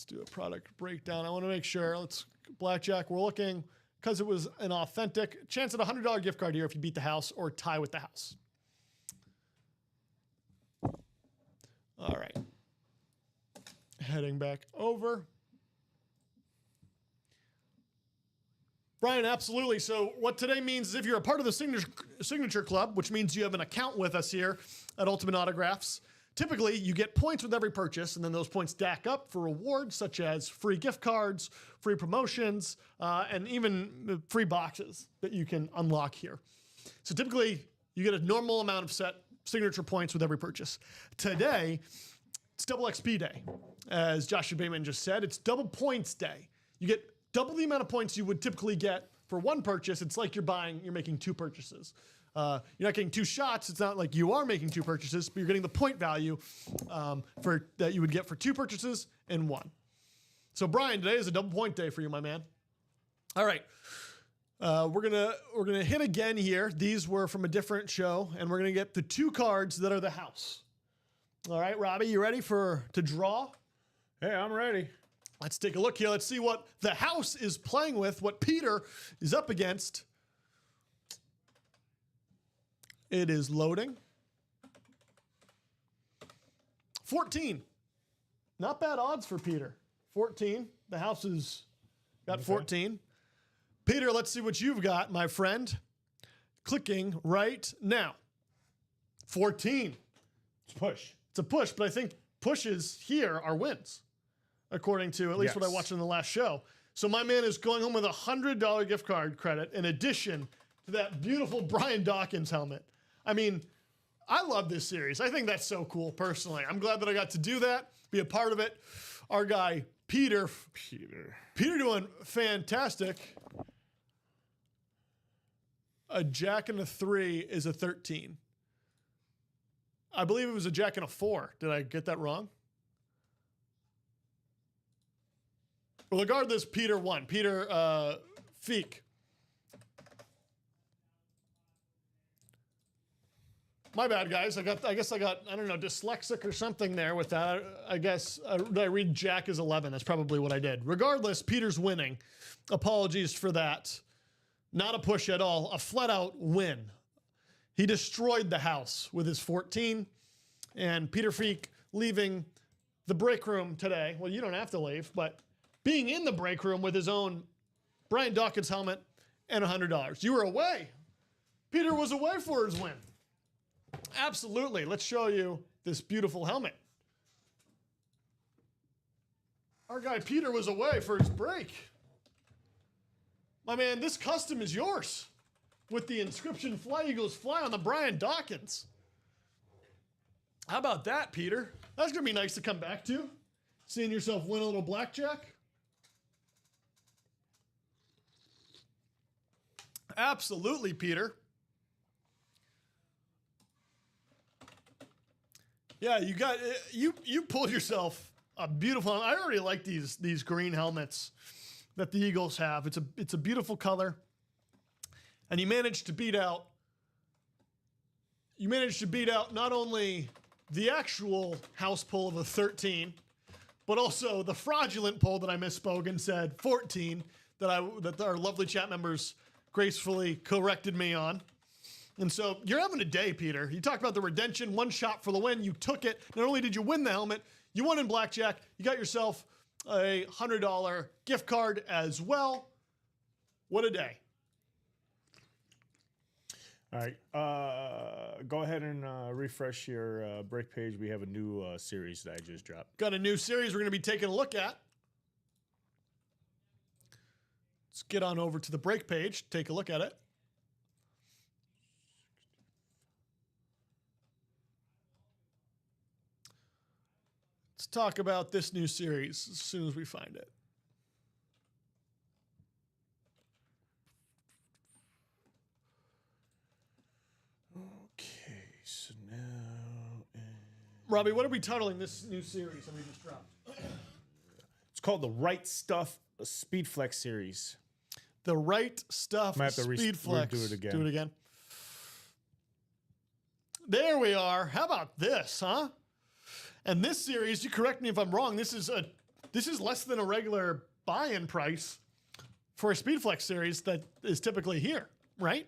do a product breakdown. I want to make sure. Let's blackjack. We're looking, because it was an authentic, chance at a $100 gift card here if you beat the house or tie with the house. All right. Heading back over. Brian, absolutely. So what today means is if you're a part of the Signature Club, which means you have an account with us here at Ultimate Autographs, typically you get points with every purchase, and then those points stack up for rewards such as free gift cards, free promotions, and even free boxes that you can unlock here. So typically you get a normal amount of set signature points with every purchase. Today, it's double XP day. As Joshua Bateman just said, it's double points day. You get double the amount of points you would typically get for one purchase. It's like you're making two purchases. You're not getting two shots. It's not like you are making two purchases, but you're getting the point value that you would get for two purchases in one. So Brian, today is a double point day for you, my man. All right. We're gonna hit again here. These were from a different show, and we're gonna get the two cards that are the house. All right, Robbie, you ready to draw? Hey, I'm ready. Let's take a look here. Let's see what the house is playing with, what Peter is up against. It is loading. 14. Not bad odds for Peter. 14. The house has got 14. Peter, let's see what you've got, my friend. Clicking right now. 14. It's push. It's a push, but I think pushes here are wins, according to at least what I watched in the last show. So my man is going home with a $100 gift card credit in addition to that beautiful Brian Dawkins helmet. I mean, I love this series. I think that's so cool, personally. I'm glad that I got to do that, be a part of it. Our guy, Peter doing fantastic. A jack and a 3 is a 13. I believe it was a jack and a 4. Did I get that wrong? Well, regardless, Peter won. Peter Feek. My bad, guys. I guess I got, I don't know, dyslexic or something there with that. I guess did I read jack as 11? That's probably what I did. Regardless, Peter's winning. Apologies for that. Not a push at all. A flat-out win. He destroyed the house with his 14. And Peter Feek leaving the break room today. Well, you don't have to leave, but being in the break room with his own Brian Dawkins helmet and $100. You were away. Peter was away for his win. Absolutely. Let's show you this beautiful helmet. Our guy Peter was away for his break. My man, this custom is yours with the inscription Fly Eagles Fly on the Brian Dawkins. How about that, Peter? That's going to be nice to come back to. Seeing yourself win a little blackjack. Absolutely, Peter. Yeah, you pulled yourself a beautiful. I already like these green helmets that the Eagles have. It's a beautiful color, and you managed to beat out. You managed to beat out not only the actual house pull of a 13, but also the fraudulent pull that I misspoke and said 14 that our lovely chat members gracefully corrected me on. And so you're having a day, Peter. You talked about the redemption, one shot for the win. You took it. Not only did you win the helmet, you won in blackjack. You got yourself a $100 gift card as well. What a day. All right. Go ahead and refresh your break page. We have a new series that I just dropped. Got a new series we're going to be taking a look at. Let's get on over to the break page, take a look at it. Let's talk about this new series as soon as we find it. Robbie, what are we titling this new series that we just dropped? It's called the Right Stuff Speed Flex series. The Right Stuff Might have to Speed Flex. do it again. Do it again. There we are. How about this, huh? And this series, you correct me if I'm wrong, this is less than a regular buy-in price for a Speed Flex series that is typically here, right?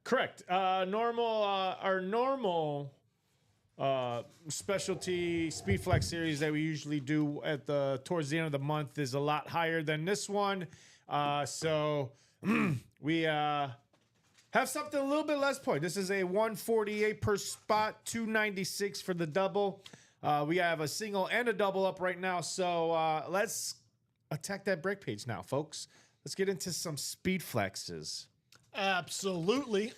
Correct. Our normal specialty Speed Flex series that we usually do towards the end of the month is a lot higher than this one. So we have something a little bit less point. This is a 148 per spot, 296 for the double. We have a single and a double up right now. So let's attack that break page now, folks. Let's get into some Speed Flexes. Absolutely.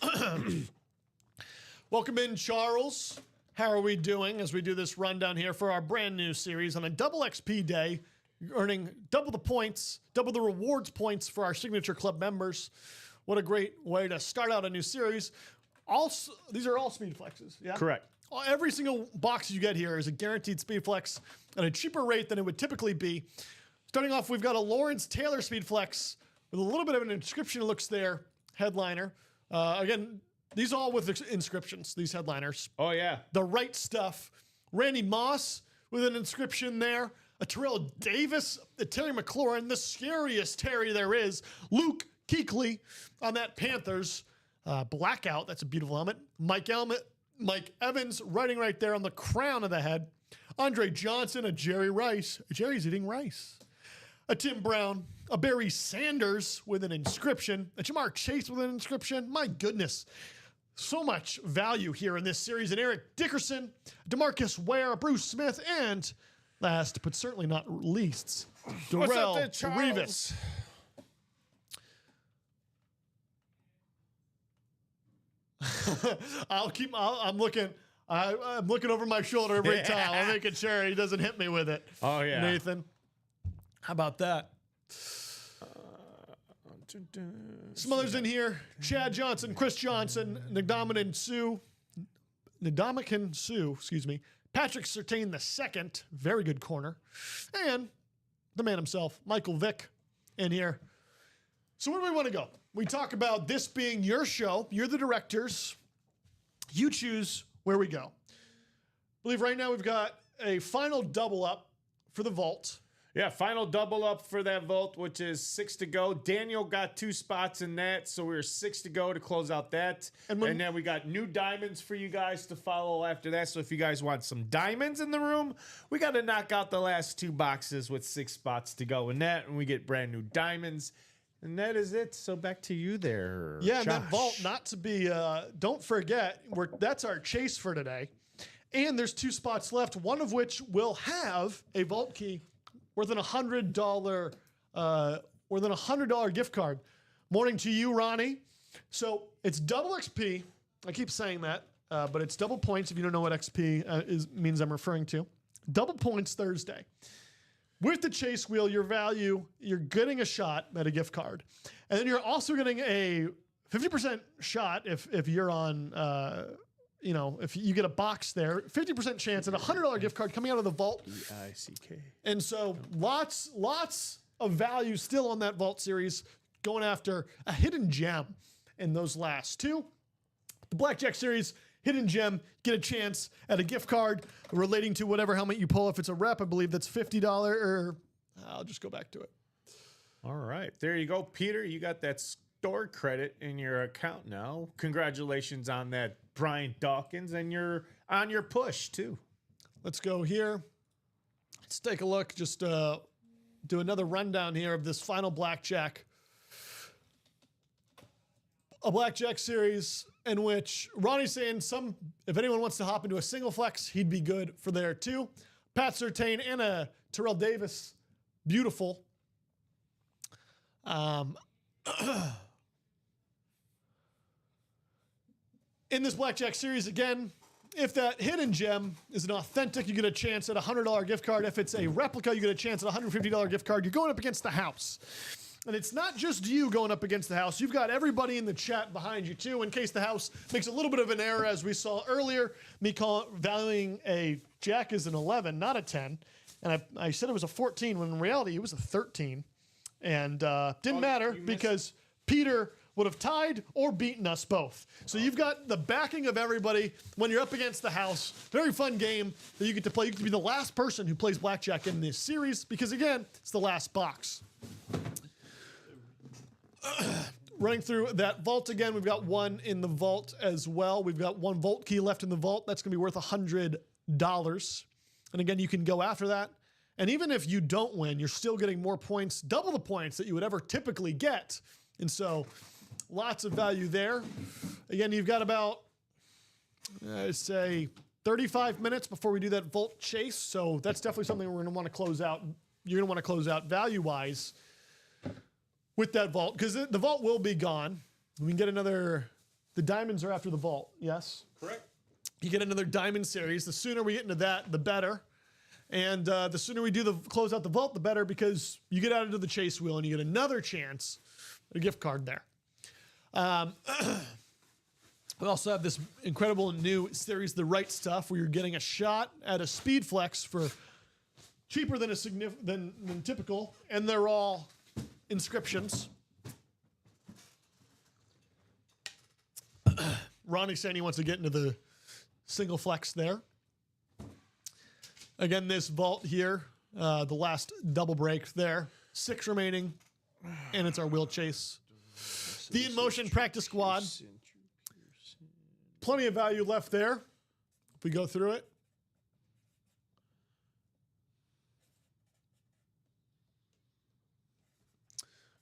Welcome in, Charles. How are we doing as we do this rundown here for our brand new series on a double XP day, earning double the points, double the rewards points for our signature club members. What a great way to start out a new series. These are all Speed Flexes, yeah? Correct. Every single box you get here is a guaranteed Speed Flex at a cheaper rate than it would typically be. Starting off, we've got a Lawrence Taylor Speed Flex with a little bit of an inscription looks there, headliner. Again, these all with inscriptions, these headliners. Oh, yeah. The Right Stuff. Randy Moss with an inscription there. A Terrell Davis, a Terry McLaurin, the scariest Terry there is. Luke Kuechly on that Panthers. Blackout, that's a beautiful helmet. Mike Evans riding right there on the crown of the head. Andre Johnson, a Jerry Rice. Jerry's eating rice. A Tim Brown, a Barry Sanders with an inscription, a Jamar Chase with an inscription. My goodness. So much value here in this series. And Eric Dickerson, DeMarcus Ware, Bruce Smith, and last but certainly not least, Darrell Revis. I'm looking over my shoulder every time. I'm making sure he doesn't hit me with it. Oh, yeah. Nathan. How about that? Some others in here. Chad Johnson, Chris Johnson, Ndamukong Suh, excuse me. Patrick Surtain II, very good corner. And the man himself, Michael Vick, in here. So where do we want to go? We talk about this being your show. You're the directors. You choose where we go. I believe right now we've got a final double up for the vault. Yeah, final double up for that vault, which is 6 to go. Daniel got 2 spots in that, so we're 6 to go to close out that. And then we got new diamonds for you guys to follow after that. So if you guys want some diamonds in the room, we got to knock out the last 2 boxes with 6 spots to go in that, and we get brand new diamonds. And that is it. So back to you there, Yeah, and Josh. that vault, not to be, don't forget, that's our chase for today. And there's 2 spots left, one of which will have a vault key worth an $100 gift card. Morning to you, Ronnie. So it's double XP. I keep saying that, but it's double points if you don't know what XP means I'm referring to. Double points Thursday. With the chase wheel, you're getting a shot at a gift card. And then you're also getting a 50% shot if you're on, if you get a box there, 50% chance at a $100 gift card coming out of the vault. EICK. And so lots of value still on that vault series, going after a hidden gem in those last 2. The Blackjack series, hidden gem, get a chance at a gift card relating to whatever helmet you pull. If it's a rep, I believe that's $50, or I'll just go back to it. All right. There you go, Peter. You got that store credit in your account now. Congratulations on that, Brian Dawkins, and you're on your push, too. Let's go here. Let's take a look. Just do another rundown here of this final Blackjack. A Blackjack series in which Ronnie's saying if anyone wants to hop into a single flex, he'd be good for there too. Pat Surtain and a Terrell Davis. Beautiful. In this Blackjack series, again, if that hidden gem is an authentic, you get a chance at a $100 gift card. If it's a replica, you get a chance at a $150 gift card. You're going up against the house. And it's not just you going up against the house. You've got everybody in the chat behind you too, in case the house makes a little bit of an error, as we saw earlier. Me valuing a jack as an 11, not a 10. And I said it was a 14 when in reality it was a 13. And didn't matter because Peter would have tied or beaten us both. So you've got the backing of everybody when you're up against the house. Very fun game that you get to play. You get to be the last person who plays blackjack in this series because, again, it's the last box. Running through that vault again, we've got one in the vault as well. We've got one vault key left in the vault. That's going to be worth $100. And again, you can go after that. And even if you don't win, you're still getting more points, double the points that you would ever typically get. And so lots of value there. Again, you've got about, say, 35 minutes before we do that vault chase. So that's definitely something we're going to want to close out. You're going to want to close out value-wise with that vault, because the vault will be gone. We can get another, the diamonds are after the vault, yes? Correct. You get another diamond series. The sooner we get into that, the better. And the sooner we do close out the vault, the better, because you get out into the chase wheel and you get another chance at a gift card there. We also have this incredible new series, The Right Stuff, where you're getting a shot at a speed flex for cheaper than than typical, and they're all inscriptions. Ronnie saying he wants to get into the single flex there. Again, this vault here, the last double break there. 6 remaining, and it's our wheel chase. The In Motion practice squad. Plenty of value left there if we go through it.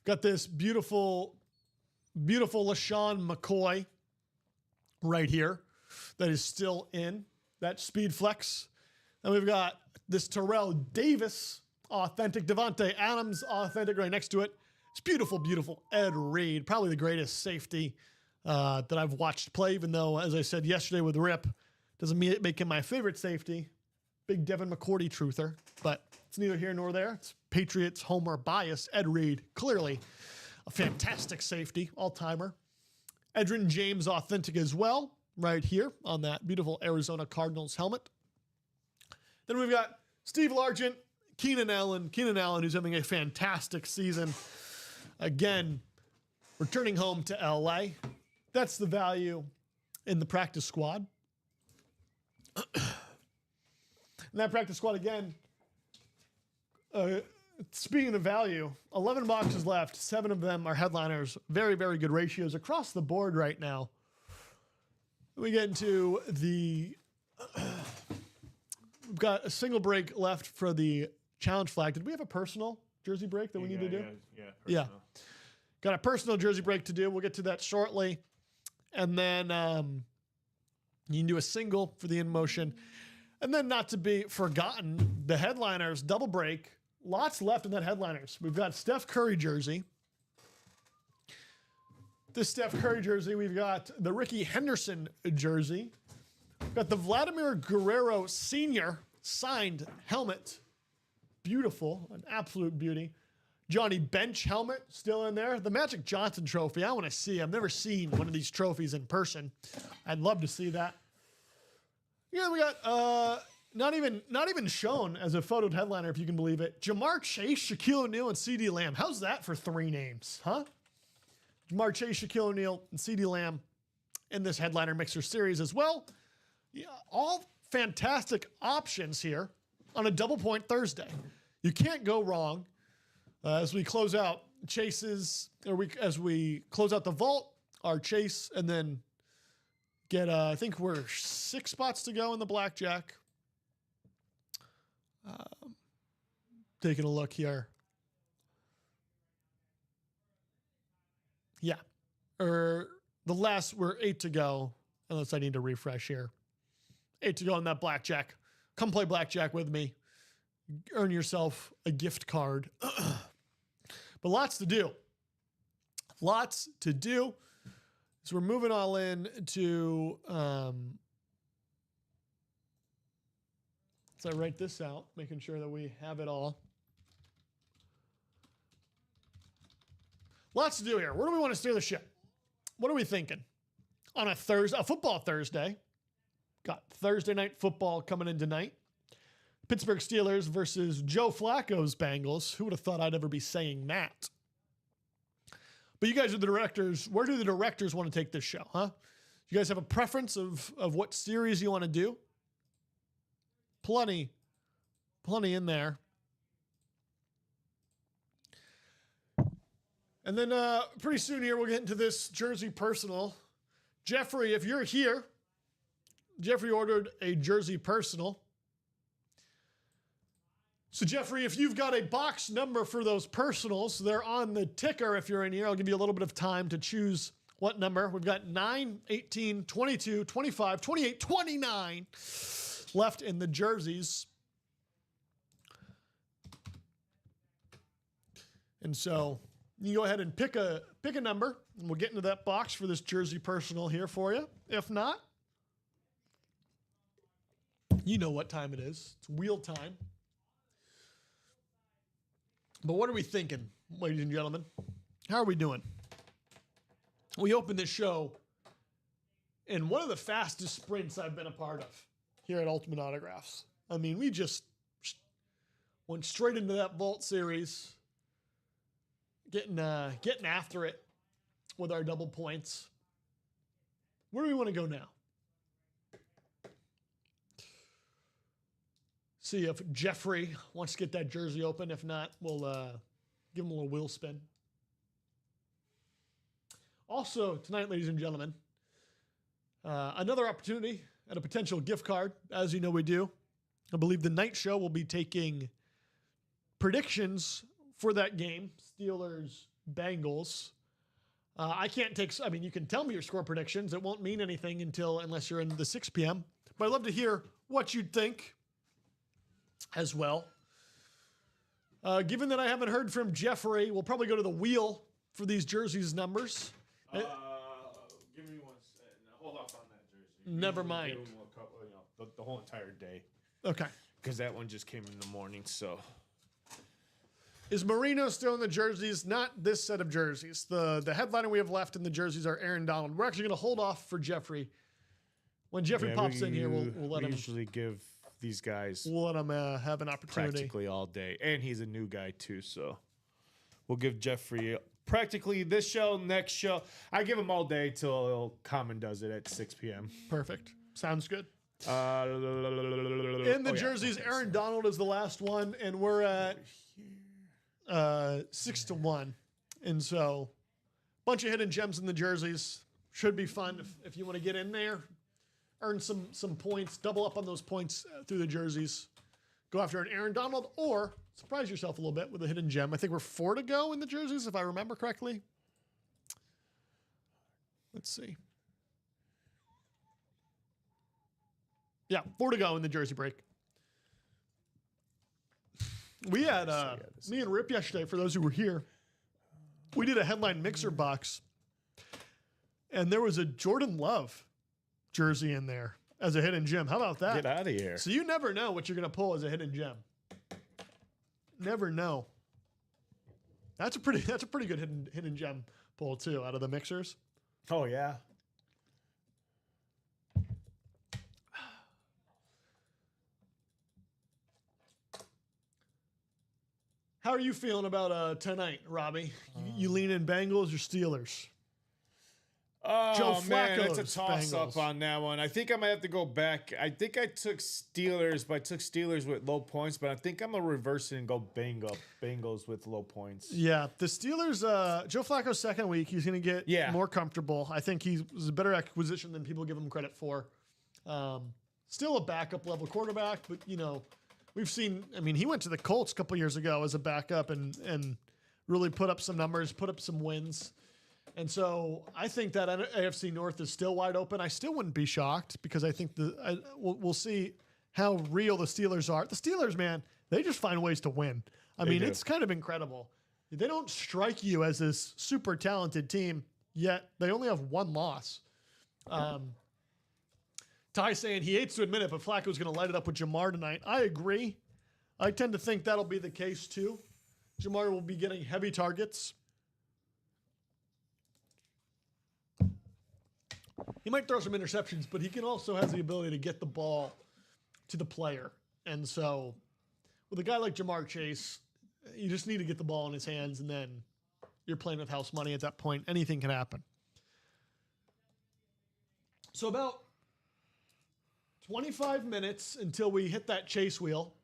Got this beautiful, beautiful LaShawn McCoy right here that is still in that speed flex. And we've got this Terrell Davis authentic, Devontae Adams authentic right next to it. It's beautiful, beautiful Ed Reed, probably the greatest safety that I've watched play, even though, as I said yesterday with Rip, doesn't make him my favorite safety. Big Devin McCourty truther, but it's neither here nor there. It's Patriots homer bias. Ed Reed, clearly a fantastic safety, all-timer. Edgerrin James authentic as well, right here on that beautiful Arizona Cardinals helmet. Then we've got Steve Largent, Keenan Allen, who's having a fantastic season. Again, returning home to LA. That's the value in the practice squad. And that practice squad, again, speaking of value, 11 boxes left. 7 of them are headliners. Very, very good ratios across the board right now. We get into the... We've got a single break left for the challenge flag. Did we have a personal jersey break that we need to do? Yeah. Got a personal jersey break to do. We'll get to that shortly. And then you can do a single for the In Motion. And then, not to be forgotten, the headliners double break. Lots left in that headliners. We've got Steph Curry jersey. This Steph Curry jersey. We've got the Ricky Henderson jersey. We've got the Vladimir Guerrero Sr. signed helmet. Beautiful. An absolute beauty. Johnny Bench helmet still in there. The Magic Johnson trophy. I want to see. I've never seen one of these trophies in person. I'd love to see that. Yeah, we got not even shown as a photoed headliner, if you can believe it. Jamar Chase, Shaquille O'Neal, and CeeDee Lamb. How's that for 3 names, huh? Jamar Chase, Shaquille O'Neal, and CeeDee Lamb in this headliner mixer series as well. Yeah, all fantastic options here on a double point Thursday. You can't go wrong. As we close out chases, as we close out the vault, our chase, and then get, I think we're 6 spots to go in the blackjack. Taking a look here. Yeah. We're 8 to go, unless I need to refresh here. 8 to go on that blackjack. Come play blackjack with me. Earn yourself a gift card. But lots to do. Lots to do. So we're moving all in to... so I write this out, making sure that we have it all. Lots to do here. Where do we want to steer the ship? What are we thinking? On a football Thursday. Got Thursday night football coming in tonight. Pittsburgh Steelers versus Joe Flacco's Bengals. Who would have thought I'd ever be saying that? But you guys are the directors. Where do the directors want to take this show, huh? You guys have a preference of what series you want to do? Plenty in there. And then pretty soon here, we'll get into this Jersey Personal. Jeffrey, if you're here, Jeffrey ordered a Jersey Personal. So Jeffrey, if you've got a box number for those personals, they're on the ticker if you're in here. I'll give you a little bit of time to choose what number. We've got 9, 18, 22, 25, 28, 29 left in the jerseys. And so you go ahead and pick a number, and we'll get into that box for this Jersey Personal here for you. If not, you know what time it is. It's wheel time. But what are we thinking, ladies and gentlemen? How are we doing? We opened this show in one of the fastest sprints I've been a part of here at Ultimate Autographs. I mean, we just went straight into that Vault series, getting after it with our double points. Where do we want to go now? See if Jeffrey wants to get that jersey open. If not, we'll give him a little wheel spin. Also, tonight, ladies and gentlemen, another opportunity at a potential gift card. As you know, we do. I believe the night show will be taking predictions for that game, Steelers-Bengals. I can't take, I mean, you can tell me your score predictions. It won't mean anything unless you're in the 6 p.m. But I'd love to hear what you'd think as well. Given that I haven't heard from Jeffrey, we'll probably go to the wheel for these jerseys numbers. Give me 1 second. Hold off on that jersey. Never mind. Give 'em a couple, the whole entire day. Okay. Because that one just came in the morning, so. Is Marino still in the jerseys? Not this set of jerseys. The headliner we have left in the jerseys are Aaron Donald. We're actually going to hold off for Jeffrey. When Jeffrey pops in here, we'll let him. Usually give these guys We'll let him have an opportunity. practically all day, and he's a new guy too, so we'll give Jeffrey practically this show, next show. I give him all day till Common does it at 6 p.m. Perfect. Sounds good. In In the jerseys, Aaron Donald is the last one, and we're at 6-1. And so, bunch of hidden gems in the jerseys. Should be fun if you want to get in there, earn some points, double up on those points through the jerseys. Go after an Aaron Donald, or surprise yourself a little bit with a hidden gem. I think we're 4 to go in the jerseys, if I remember correctly. Let's see. Yeah, 4 to go in the jersey break. We had, me and Rip yesterday, for those who were here, we did a headline mixer box, and there was a Jordan Love jersey in there as a hidden gem. How about that? Get out of here. So you never know what you're going to pull as a hidden gem. Never know. That's a pretty good hidden gem pull too out of the mixers. Oh, yeah. How are you feeling about tonight, Robbie? You lean in Bengals or Steelers? Oh, Joe man, it's Flacco's a toss-up Bengals. on that one. I think I might have to go back. I think I took Steelers, but I took Steelers with low points. But I think I'm going to reverse it and go Bengals with low points. Yeah, the Steelers, Joe Flacco's second week, he's going to get more comfortable. I think he was a better acquisition than people give him credit for. Still a backup level quarterback, but, we've seen, he went to the Colts a couple years ago as a backup and really put up some numbers, put up some wins. And so I think that AFC North is still wide open. I still wouldn't be shocked because I think we'll see how real the Steelers are. The Steelers, man, they just find ways to win. It's kind of incredible. They don't strike you as this super talented team, yet they only have 1 loss. Ty saying he hates to admit it, but Flacco's going to light it up with Jamar tonight. I agree. I tend to think that'll be the case too. Jamar will be getting heavy targets. he might throw some interceptions, but he can also has the ability to get the ball to the player. And so with a guy like Jamar Chase, you just need to get the ball in his hands, and then you're playing with house money at that point. Anything can happen. So about 25 minutes until we hit that chase wheel.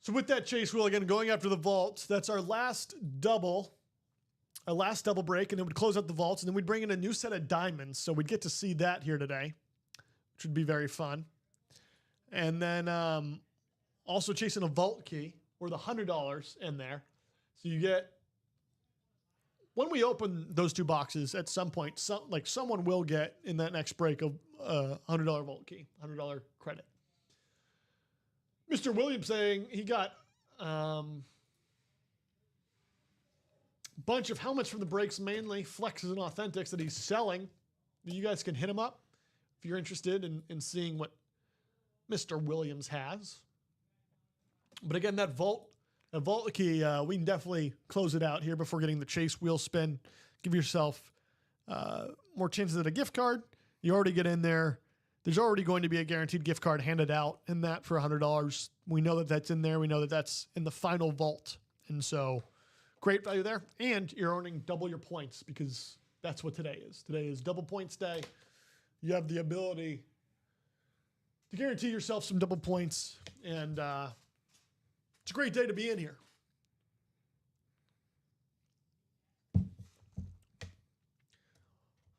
So with that chase wheel, again, going after the vaults, that's our last double break, and then we'd close out the vaults, and then we'd bring in a new set of diamonds. So we'd get to see that here today, which would be very fun. And then also chasing a vault key or the $100 in there. So you get, when we open those two boxes, at some point, someone will get in that next break a $100 vault key, $100 credit. Mr. Williams saying he got bunch of helmets from the breaks, mainly flexes and authentics that he's selling. You guys can hit him up if you're interested in seeing what Mr. Williams has. But again, that vault key, we can definitely close it out here before getting the chase wheel spin. Give yourself more chances at a gift card. You already get in there. There's already going to be a guaranteed gift card handed out in that for $100. We know that that's in there. We know that that's in the final vault. And so great value there. And you're earning double your points because that's what today is. Today is double points day. You have the ability to guarantee yourself some double points. And it's a great day to be in here.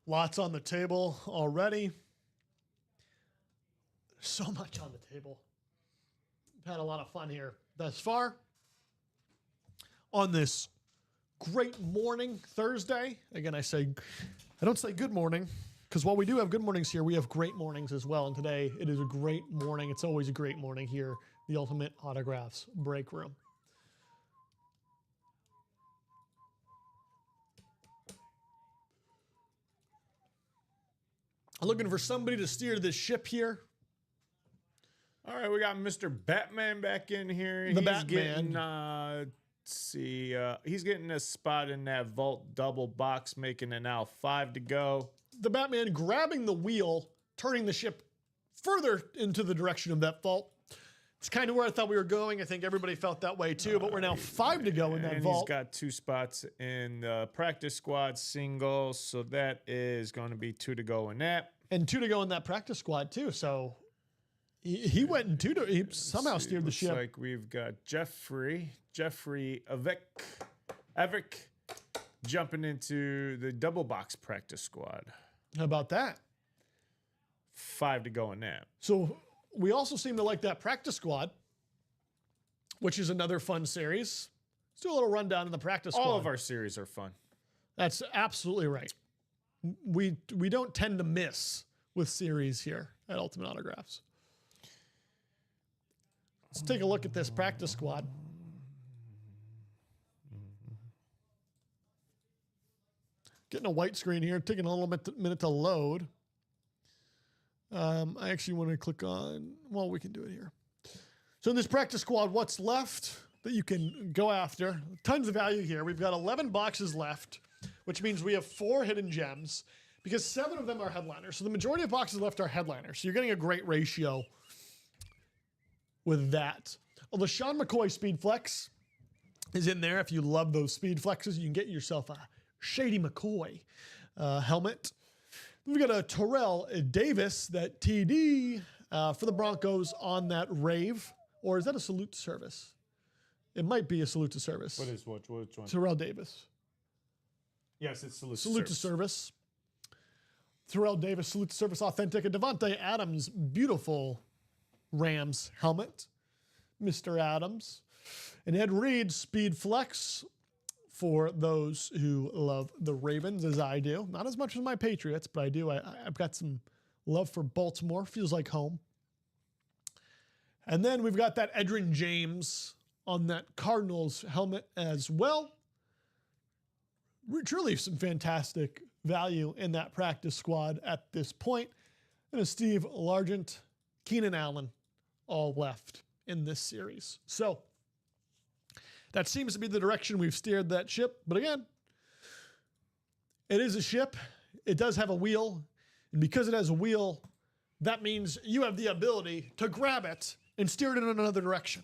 Lots on the table already. So much on the table. We've had a lot of fun here thus far on this great morning Thursday. Again, I don't say good morning because while we do have good mornings here, we have great mornings as well. And today it is a great morning. It's always a great morning here, the Ultimate Autographs Break Room. I'm looking for somebody to steer this ship here. All right, we got Mr. Batman back in here. The He's Batman. Getting, he's getting a spot in that vault double box, making it now 5 to go. The Batman grabbing the wheel, turning the ship further into the direction of that vault. It's kind of where I thought we were going. I think everybody felt that way too, but we're now 5 to go in that and vault. He's got 2 spots in the practice squad single, so that is going to be 2 to go in that. And 2 to go in that practice squad too, so he went in 2 to, he somehow steered the Looks ship. like we've got Jeffrey Avik jumping into the double box practice squad. How about that? 5 to go in that. So we also seem to like that practice squad, which is another fun series. Let's do a little rundown of the practice squad. All of our series are fun. That's absolutely right. We don't tend to miss with series here at Ultimate Autographs. Let's take a look at this practice squad. Getting a white screen here, taking a little minute to load. I actually want to click on, well, we can do it here. So in this practice squad, what's left that you can go after? Tons of value here. We've got 11 boxes left, which means we have 4 hidden gems because 7 of them are headliners. So the majority of boxes left are headliners. So you're getting a great ratio with that. Well, the Sean McCoy Speed Flex is in there. If you love those speed flexes, you can get yourself a Shady McCoy helmet. We've got a Terrell Davis, that TD for the Broncos on that rave. Or is that a salute to service? It might be a salute to service. Which one? Terrell Davis. Yes, it's Salute to service. Terrell Davis, salute to service authentic. And Devontae Adams, beautiful Rams helmet. Mr. Adams. And Ed Reed, Speed Flex for those who love the Ravens, as I do. Not as much as my Patriots, but I do. I've got some love for Baltimore. Feels like home. And then we've got that Edgerrin James on that Cardinals helmet as well. Truly some fantastic value in that practice squad at this point. And a Steve Largent, Keenan Allen, all left in this series. So that seems to be the direction we've steered that ship. But again, it is a ship. it does have a wheel. And because it has a wheel, that means you have the ability to grab it and steer it in another direction.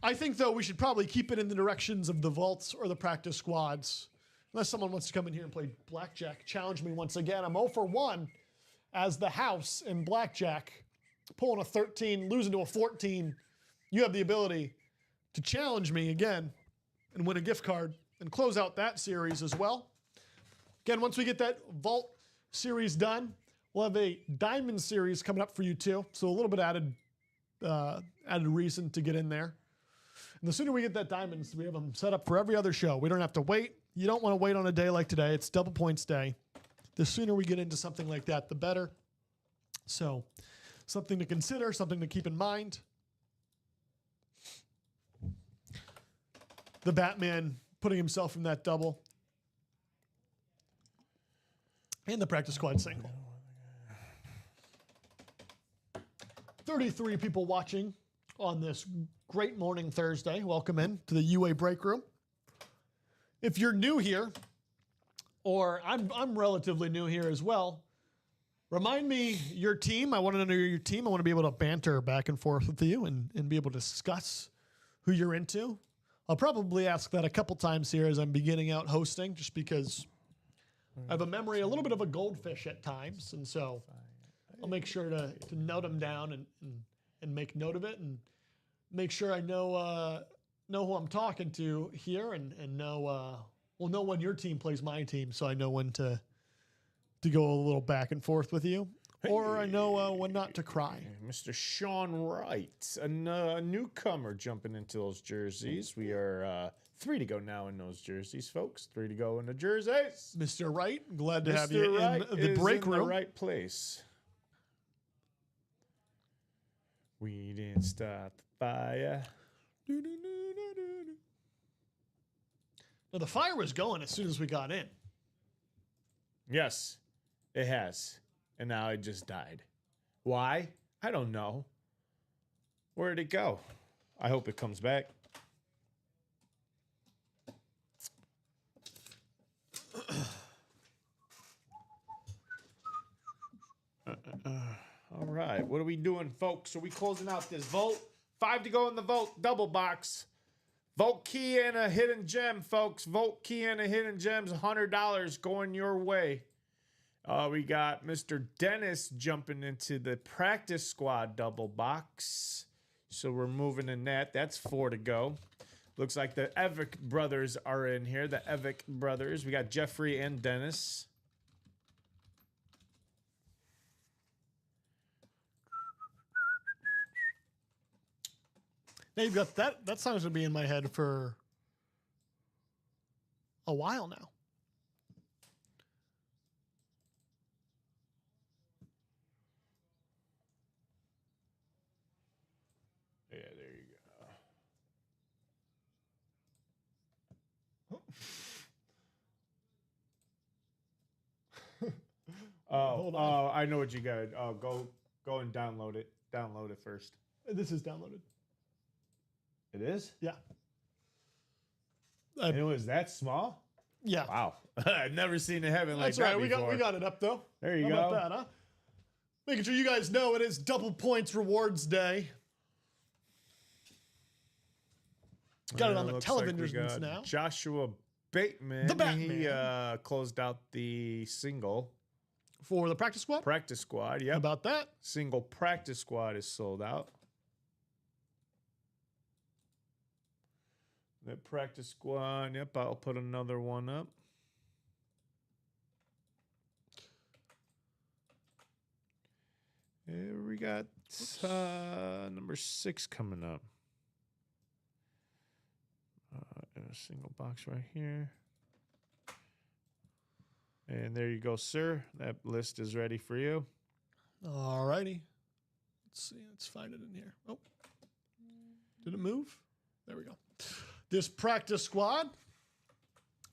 I think, though, we should probably keep it in the directions of the vaults or the practice squads. Unless someone wants to come in here and play blackjack, challenge me once again. I'm 0 for 1 as the house in blackjack. Pulling a 13, losing to a 14. You have the ability to challenge me again and win a gift card and close out that series as well. Again, once we get that vault series done, we'll have a diamond series coming up for you too. So a little bit added reason to get in there. And the sooner we get that diamonds, we have them set up for every other show. We don't have to wait. You don't want to wait on a day like today. It's double points day. The sooner we get into something like that, the better. So something to consider, something to keep in mind. The Batman putting himself in that double. And the practice squad single. 33 people watching on this great morning Thursday. Welcome in to the UA break room. If you're new here, or I'm relatively new here as well, remind me your team. I want to know your team. I want to be able to banter back and forth with you and be able to discuss who you're into. I'll probably ask that a couple times here as I'm beginning out hosting, just because I have a memory, a little bit of a goldfish at times. And so I'll make sure to note them down and make note of it and make sure I know who I'm talking to here and know when your team plays my team, so I know when to go a little back and forth with you, or I know when not to cry. Mr. Sean Wright, a newcomer jumping into those jerseys. We are 3 to go now in those jerseys, folks. 3 to go in the jerseys. Mr. Wright, glad to Mr. have you Wright in the break in room. the right place. We didn't start the fire. Now, the fire was going as soon as we got in. Yes, it has. And now it just died. Why? I don't know. Where'd it go? I hope it comes back. All right, what are we doing, folks? Are we closing out this vault? 5 to go in the vault, double box. Vote key and a hidden gem, folks. Vote key and a hidden gem's $100 going your way. We got Mr. Dennis jumping into the practice squad double box. So we're moving in that. That's 4 to go. Looks like the Evick brothers are in here. The Evick brothers. We got Jeffrey and Dennis. Now you've got that. That song's gonna be in my head for a while now. Yeah, there you go. Hold on. I know what you got. Go and download it. Download it first. This is downloaded. It is? Yeah. And it was that small? Yeah. Wow. I've never seen it happen like That's that right. before. We got it up though. There you How go. about that, huh? Making sure you guys know it is double points rewards day. Got it on the looks like we televisions got now. Joshua Bateman. The Batman. He closed out the single For the practice squad. practice squad. How Yep. about that? Single practice squad is sold out. The practice squad. Yep, I'll put another one up. Here we got number 6 coming up. In a single box right here. And there you go, sir. That list is ready for you. All righty. Let's see. Let's find it in here. Oh, did it move? There we go. This practice squad,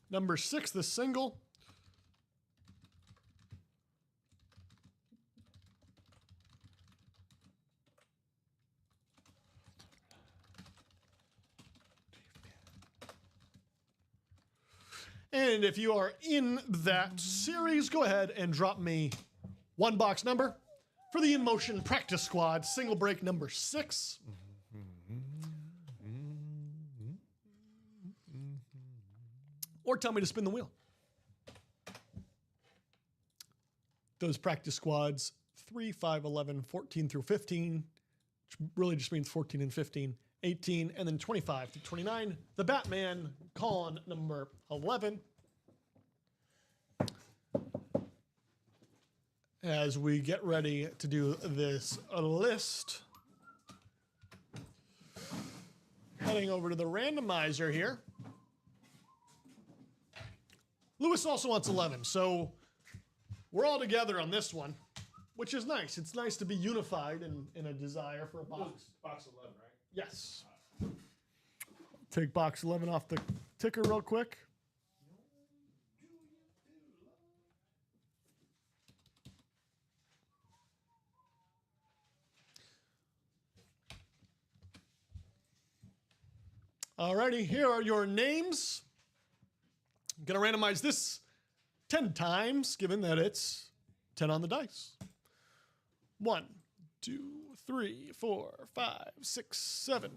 number 6, the single. And if you are in that series, go ahead and drop me one box number for the In Motion Practice Squad single break number 6. Or tell me to spin the wheel. Those practice squads 3, 5, 11, 14 through 15, which really just means 14 and 15, 18, and then 25 to 29. The Batman con number 11. As we get ready to do this list, heading over to the randomizer here. Lewis also wants 11, so we're all together on this one, which is nice. It's nice to be unified in a desire for a box. Box 11, right? Yes. Take box 11 off the ticker real quick. Alrighty, here are your names. I'm going to randomize this 10 times, given that it's 10 on the dice. 1, 2, 3, 4, 5, 6, 7,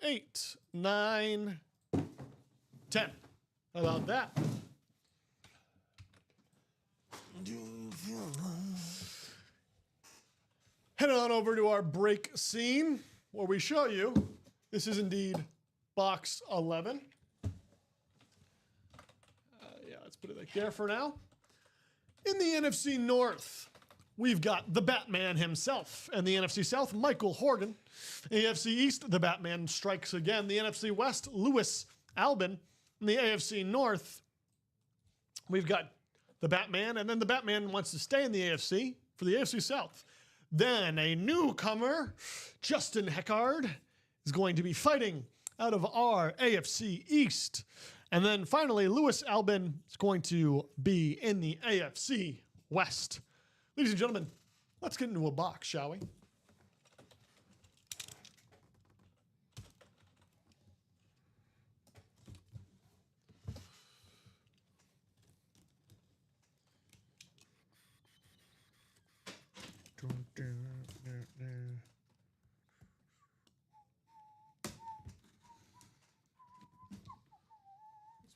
8, 9, 10. How about that? Head on over to our break scene where we show you this is indeed box 11. Let's put it like there for now. In the NFC North, we've got the Batman himself. And the NFC South, Michael Horgan. AFC East, the Batman strikes again. The NFC West, Lewis Albin. In the AFC North, we've got the Batman. And then the Batman wants to stay in the AFC for the AFC South. Then a newcomer, Justin Heckard, is going to be fighting out of our AFC East. And then finally, Lewis Albin is going to be in the AFC West. Ladies and gentlemen, let's get into a box, shall we?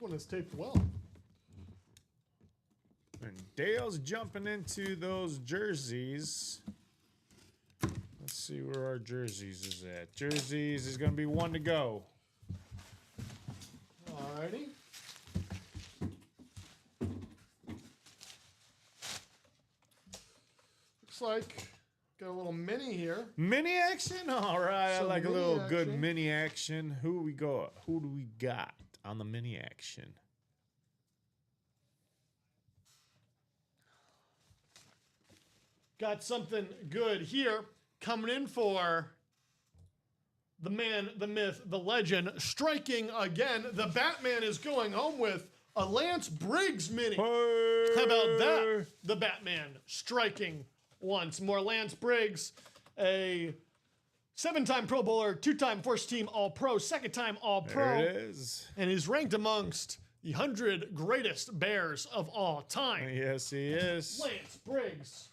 This one is taped well. And Dale's jumping into those jerseys. Let's see where our jerseys is at. Jerseys is going to be 1 to go. Alrighty. Looks like got a little mini here. Mini action? All right. I Some like a mini little good action. mini action. Who do we got on the mini action? Got something good here coming in for the man, the myth, the legend. Striking again. The Batman is going home with a Lance Briggs mini. How about that? The Batman striking once more. Lance Briggs, a 7-time Pro Bowler, 2-time first team All-Pro, 2nd-time All-Pro. There it is. And is ranked amongst the 100 greatest Bears of all time. Yes, he is. Lance Briggs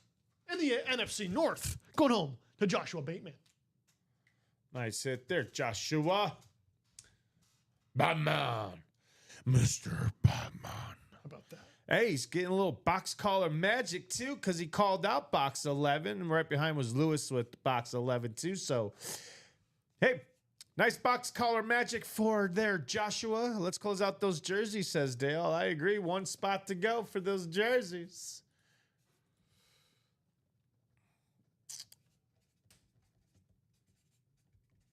in the NFC North, going home to Joshua Bateman. Nice hit there, Joshua. Batman. Mr. Batman. How about that? Hey, he's getting a little box collar magic too, because he called out box 11. And right behind was Lewis with box 11 too. So, hey, nice box collar magic for there, Joshua. Let's close out those jerseys, says Dale. I agree. 1 spot to go for those jerseys.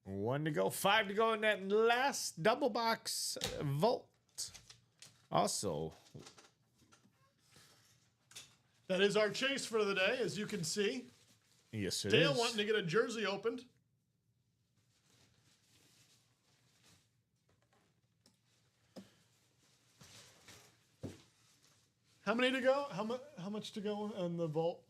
One to go, 5 to go in that last double box vault. Also, That is our chase for the day, as you can see. yes, it Dale is. wanting to get a jersey opened. How many to go? How much to go on the vault?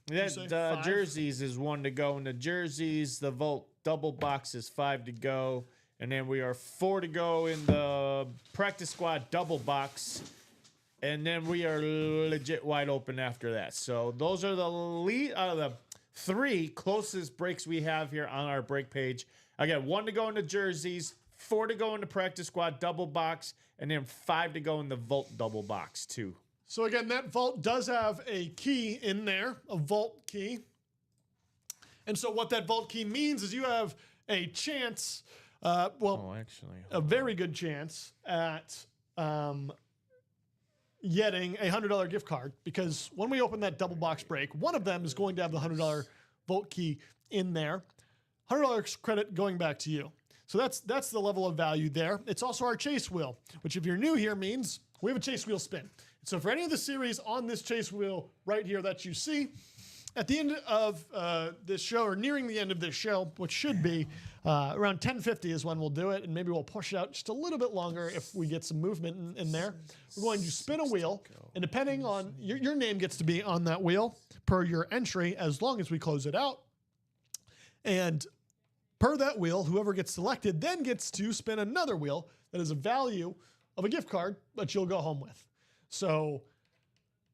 Did you say The 5? jerseys is 1 to go. In the jerseys, the vault double box is 5 to go. And then we are 4 to go in the practice squad double box. and then we are legit wide open after that. So those are the 3 closest breaks we have here on our break page. Again, 1 to go into jerseys, 4 to go into practice squad double box, and then 5 to go in the vault double box too. So again, that vault does have a key in there, a vault key. And so what that vault key means is you have a chance, a very good chance at getting a $100 gift card, because when we open that double box break, one of them is going to have the $100 vault key in there. $100 credit going back to you. So that's the level of value there. It's also our chase wheel, which if you're new here means we have a chase wheel spin. So for any of the series on this chase wheel right here that you see, at the end of this show, or nearing the end of this show, which should be around 10:50 is when we'll do it, and maybe we'll push it out just a little bit longer if we get some movement in there. We're going to spin a wheel, and depending on your name gets to be on that wheel per your entry as long as we close it out. And per that wheel, whoever gets selected then gets to spin another wheel that is a value of a gift card that you'll go home with. So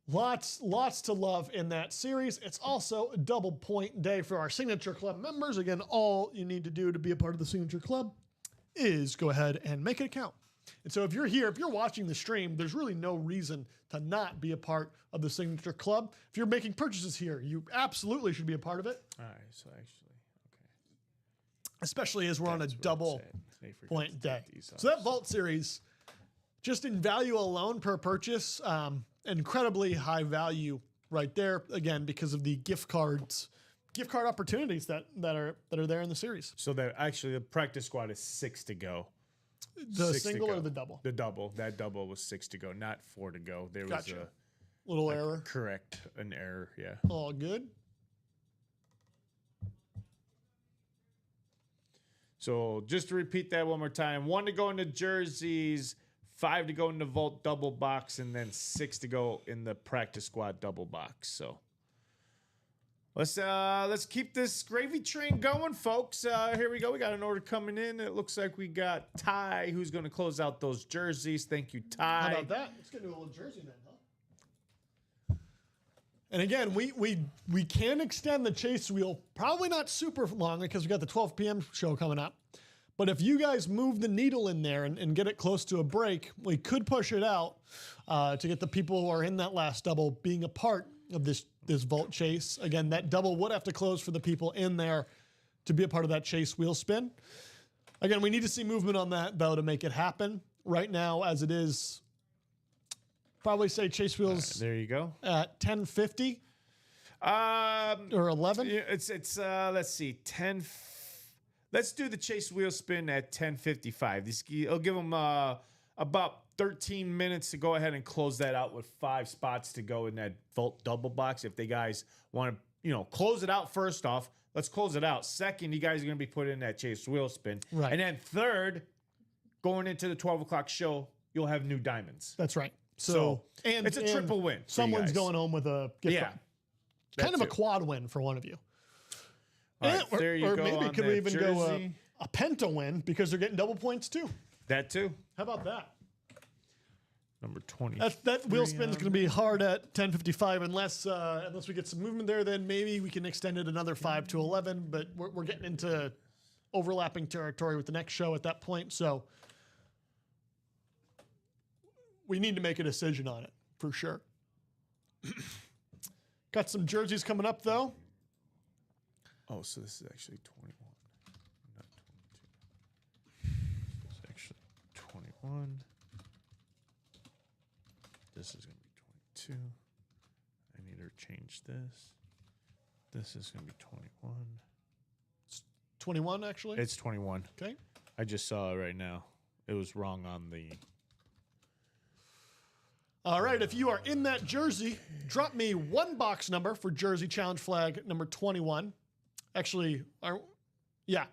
lots to love in that series. It's also a double point day for our Signature Club members. Again, all you need to do to be a part of the Signature Club is go ahead and make it count. And so if you're here, if you're watching the stream, there's really no reason to not be a part of the Signature Club. If you're making purchases here, you absolutely should be a part of it. All right, so actually, okay. Especially as we're on a double point day. So that Vault series, just in value alone per purchase, incredibly high value right there. Again, because of the gift card opportunities that are there in the series. So that actually the practice squad is 6 to go. The single or the double? The double. That double was 6 to go, not 4 to go. There was a little error. Correct, an error. Yeah. All good. So just to repeat that one more time: 1 to go into jerseys, 5 to go in the vault double box, and then 6 to go in the practice squad double box. So let's keep this gravy train going, folks. Here we go. We got an order coming in. It looks like we got Ty, who's going to close out those jerseys. Thank you, Ty. How about that? Let's get into a little jersey then, huh? And again, we can extend the chase wheel, probably not super long because we got the 12 p.m. show coming up. But if you guys move the needle in there and get it close to a break, we could push it out to get the people who are in that last double being a part of this vault chase. Again, that double would have to close for the people in there to be a part of that chase wheel spin. Again, we need to see movement on that, though, to make it happen. Right now, as it is, probably say chase wheels. There you go. At 10:50 or 11. It's let's see, 10. Let's do the chase wheel spin at 10:55. I'll give them about 13 minutes to go ahead and close that out with 5 spots to go in that vault double box. If they guys want to, close it out first off, let's close it out. Second, you guys are going to be put in that chase wheel spin. Right. And then third, going into the 12 o'clock show, you'll have new diamonds. That's right. So it's a triple win. Someone's going home with a gift card. Kind of a quad win for one of you. Right, there you go. Maybe could we even go a penta win because they're getting double points too? That too. How about that? Number 20. That wheel spin's going to be hard at 10:55 unless we get some movement there. Then maybe we can extend it another 5 to 11. But we're getting into overlapping territory with the next show at that point. So we need to make a decision on it for sure. Got some jerseys coming up though. Oh, so this is actually 21, not 22. It's actually 21. This is going to be 22. I need to change this. This is going to be 21. It's 21, actually? It's 21. Okay. I just saw it right now. It was wrong on the... All right, if you are in that jersey, drop me one box number for jersey challenge flag number 21. Actually, yeah.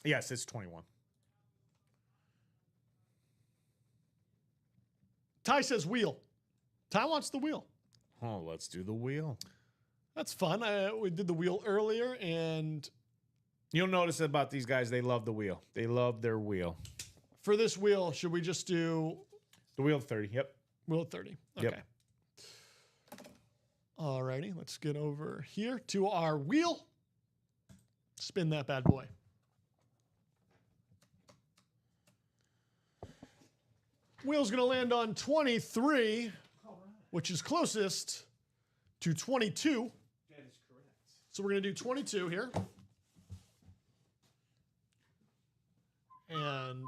Yes, it's 21. Ty says wheel. Ty wants the wheel. Oh, let's do the wheel. That's fun. We did the wheel earlier, and you'll notice about these guys, they love the wheel. They love their wheel. For this wheel, should we just do... The wheel 30, yep. Wheel of 30. Okay. Yep. Alrighty, let's get over here to our wheel. Spin that bad boy. Wheel's going to land on 23, which is closest to 22. That is correct. So we're going to do 22 here. And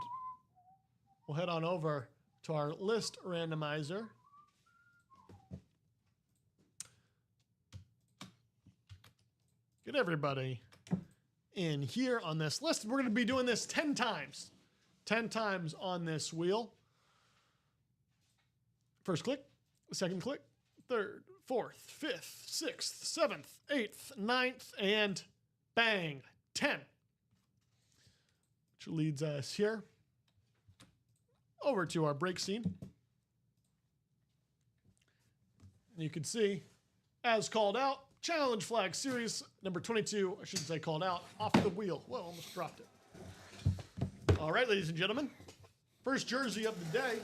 we'll head on over to our list randomizer. Get everybody in here on this list. We're going to be doing this 10 times. 10 times on this wheel. First click, second click, third, fourth, fifth, sixth, seventh, eighth, ninth, and bang, 10. Which leads us here over to our break scene. And you can see, as called out, Challenge Flag Series number 22, I shouldn't say called out, off the wheel. Whoa, almost dropped it. All right, ladies and gentlemen, first jersey of the day.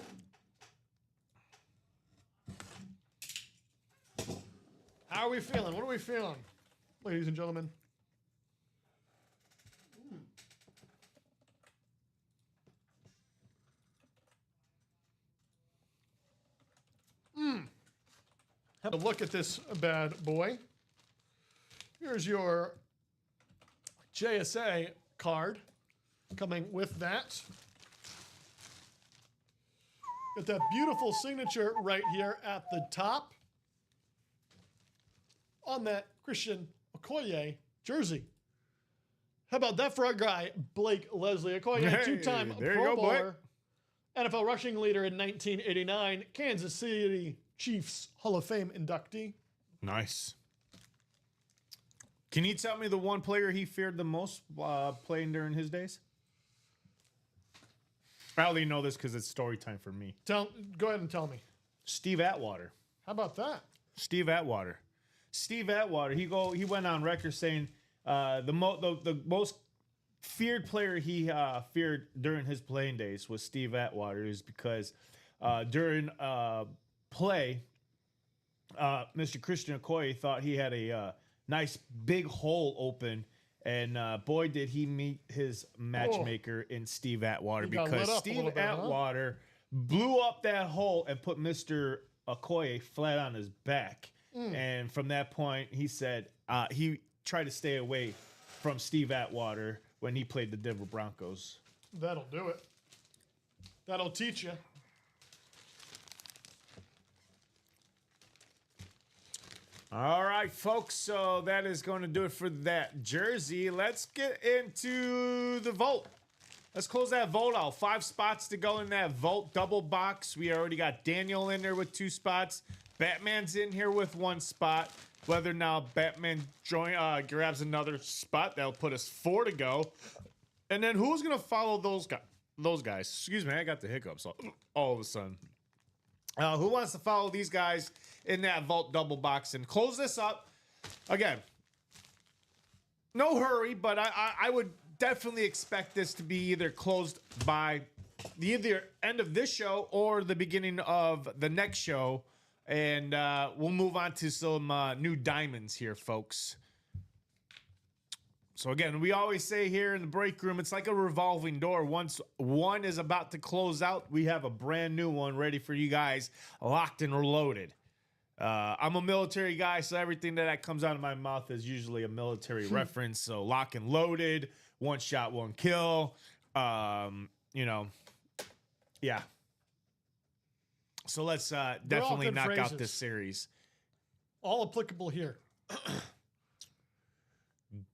How are we feeling? What are we feeling, ladies and gentlemen? Have a look at this bad boy. Here's your JSA card coming with that. Got that beautiful signature right here at the top on that Christian Okoye jersey. How about that for our guy, Blake Leslie Okoye, Hey, two-time there you Pro go, boy. Bowler, NFL rushing leader in 1989, Kansas City Chiefs Hall of Fame inductee. Nice. Can you tell me the one player he feared the most playing during his days? I only know this because it's story time for me. Go ahead and tell me. Steve Atwater. How about that? Steve Atwater. Steve Atwater. He went on record saying the most feared player he feared during his playing days was Steve Atwater, is because during play, Mr. Christian Okoye thought he had a nice big hole open, and boy did he meet his matchmaker in Steve Atwater, He got because lit up a Steve little bit, huh? Atwater blew up that hole and put Mr. Okoye flat on his back. And from that point, he said he tried to stay away from Steve Atwater when he played the Denver Broncos. That'll do it. That'll teach you. All right, folks. So that is going to do it for that jersey. Let's get into the vote. Let's close that vote out. 5 spots to go in that vote double box. We already got Daniel in there with 2 spots. Batman's in here with 1 spot. Whether now Batman grabs another spot, that'll put us 4 to go. And then who's going to follow those guys? Excuse me, I got the hiccups all of a sudden. Who wants to follow these guys in that vault double box and close this up? Again, no hurry, but I would definitely expect this to be either closed by the either end of this show or the beginning of the next show. And we'll move on to some new diamonds here, folks. So again, we always say here in the break room, it's like a revolving door. Once one is about to close out, we have a brand new one ready for you guys, locked and loaded. I'm a military guy, so everything that comes out of my mouth is usually a military reference. So lock and loaded, 1 shot, 1 kill. Yeah. So let's definitely good knock out phrases. this series. All applicable here.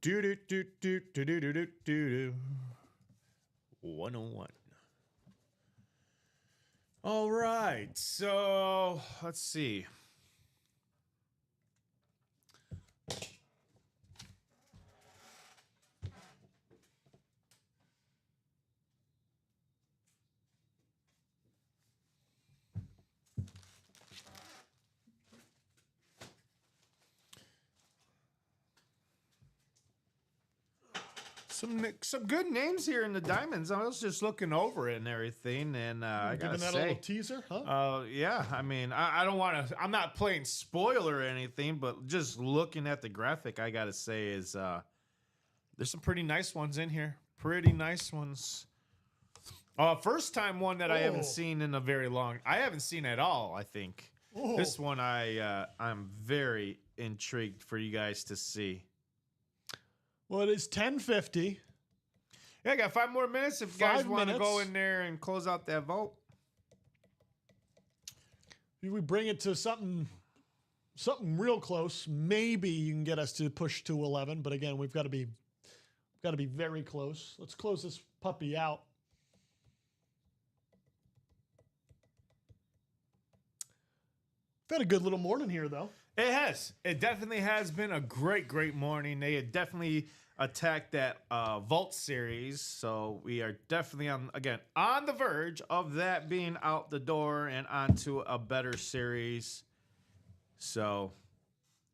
Do do do do do do do do do. 101. All right, so let's see. Some good names here in the diamonds. I was just looking over it and everything, and I gotta Giving that a say, little teaser, huh? yeah. I mean, I don't want to. I'm not playing spoiler or anything, but just looking at the graphic, I gotta say is there's some pretty nice ones in here. Pretty nice ones. First time one that I haven't seen in a very long. I haven't seen at all. I think this one I'm very intrigued for you guys to see. Well, it is 10:50. Yeah, I got 5 more minutes if you guys 5 want to minutes. go in there and close out that vote. If we bring it to something real close, maybe you can get us to push to 11. But again, we've got to be very close. Let's close this puppy out. We've had a good little morning here, though. It has. It definitely has been a great morning. They had definitely attacked that Vault series. So we are definitely on the verge of that being out the door and onto a better series. So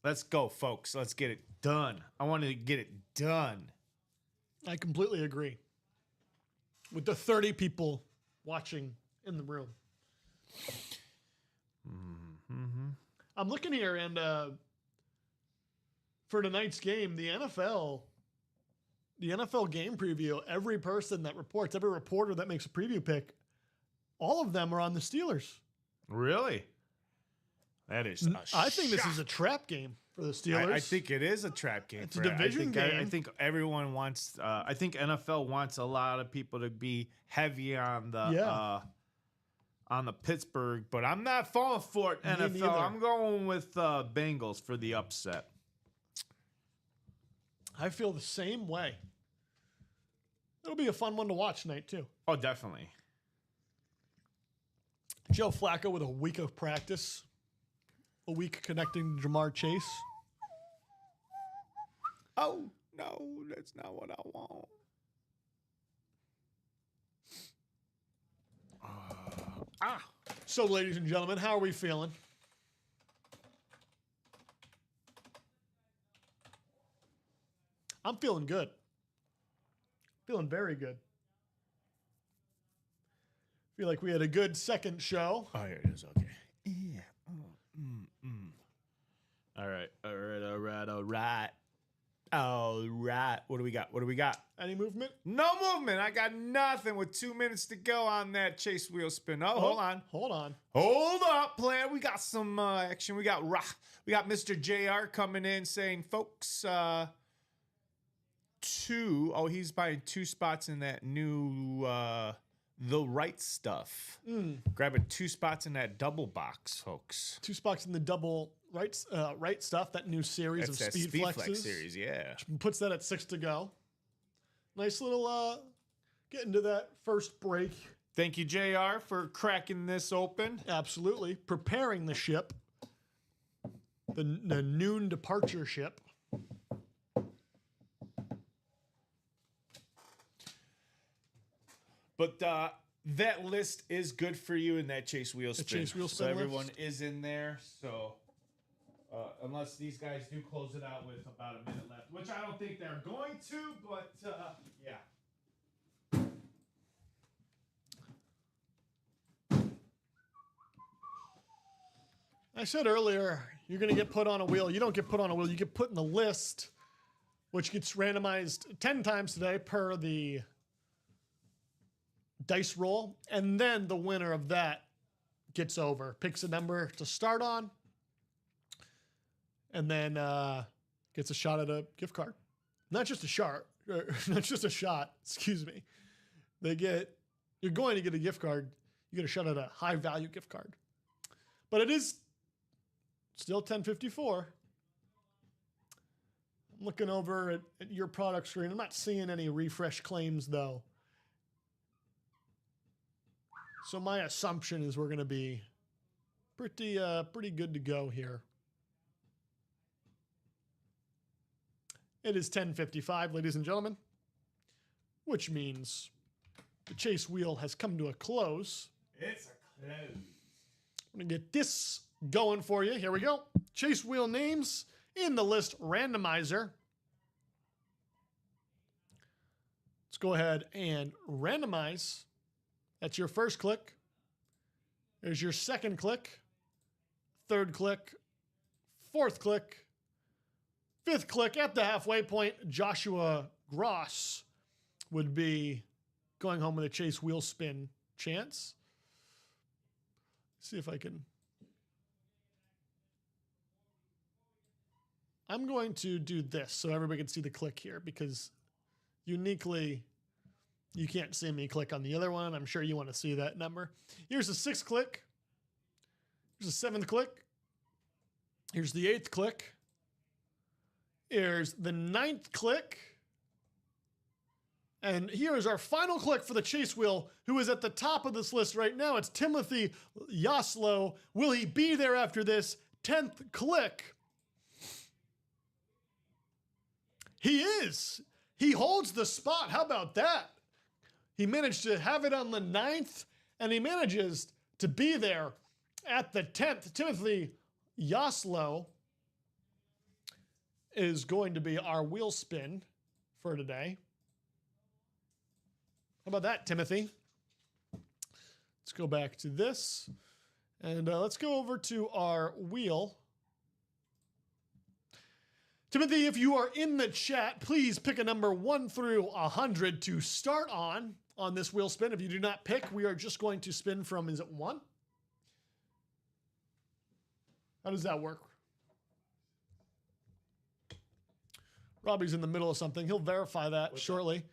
let's go, folks. Let's get it done. I wanted to get it done. I completely agree. With the 30 people watching in the room. I'm looking here, and for tonight's game, the NFL game preview, every person that reports, every reporter that makes a preview pick, all of them are on the Steelers. Really? That is. I think this is a trap game for the Steelers. I think it is a trap game. It's a division game. I think everyone wants. I think NFL wants a lot of people to be heavy on the Pittsburgh, but I'm not falling for it. NFL. neither. I'm going with Bengals for the upset. I feel the same way. It'll be a fun one to watch tonight too. Oh, definitely. Joe Flacco with a week of practice, a week connecting to Jamar Chase. Oh no, that's not what I want. So, ladies and gentlemen, how are we feeling? I'm feeling good. Feeling very good. Feel like we had a good second show. Oh, here it is. Okay. Yeah. All right. What do we got? Any movement? No movement. I got nothing with 2 minutes to go on that chase wheel spin. Oh, hold on. Hold up, player. We got some action. We got Mr. JR coming in saying, folks, he's buying 2 spots in that new The Right Stuff. Grabbing 2 spots in that double box, folks. 2 spots in the double right stuff, that new series That's of that speed Flex flexes. series, yeah. Puts that at 6 to go. Nice little get into that first break. Thank you, JR, for cracking this open. Absolutely. Preparing the ship. The noon departure ship. But that list is good for you in that chase wheel spin. Chase wheel so spin everyone list. is in there. So unless these guys do close it out with about a minute left, which I don't think they're going to, but yeah. I said earlier, you're going to get put on a wheel. You don't get put on a wheel. You get put in the list, which gets randomized 10 times today per the dice roll. And then the winner of that gets over, picks a number to start on, and then gets a shot at a gift card. Not just a shot, excuse me. You're going to get a gift card. You get a shot at a high value gift card. But it is still 10:54. I'm looking over at your product screen. I'm not seeing any refresh claims though. So my assumption is we're going to be pretty good to go here. It is 10:55, ladies and gentlemen, which means the chase wheel has come to a close. It's a close. I'm going to get this going for you. Here we go. Chase wheel names in the list randomizer. Let's go ahead and randomize. That's your first click. There's your second click, third click, fourth click, fifth click. At the halfway point, Joshua Gross would be going home with a chase wheel spin chance. See if I can. I'm going to do this so everybody can see the click here because uniquely you can't see me click on the other one. I'm sure you want to see that number. Here's the sixth click. Here's the seventh click. Here's the eighth click. Here's the ninth click. And here is our final click for the chase wheel, who is at the top of this list right now. It's Timothy Yaslow. Will he be there after this 10th click? He is. He holds the spot. How about that? He managed to have it on the 9th, and he manages to be there at the 10th. Timothy Yaslow is going to be our wheel spin for today. How about that, Timothy? Let's go back to this. And let's go over to our wheel. Timothy, if you are in the chat, please pick a number 1 through 100 to start on this wheel spin. If you do not pick, we are just going to spin from, is it 1? How does that work? Robbie's in the middle of something. He'll verify that shortly.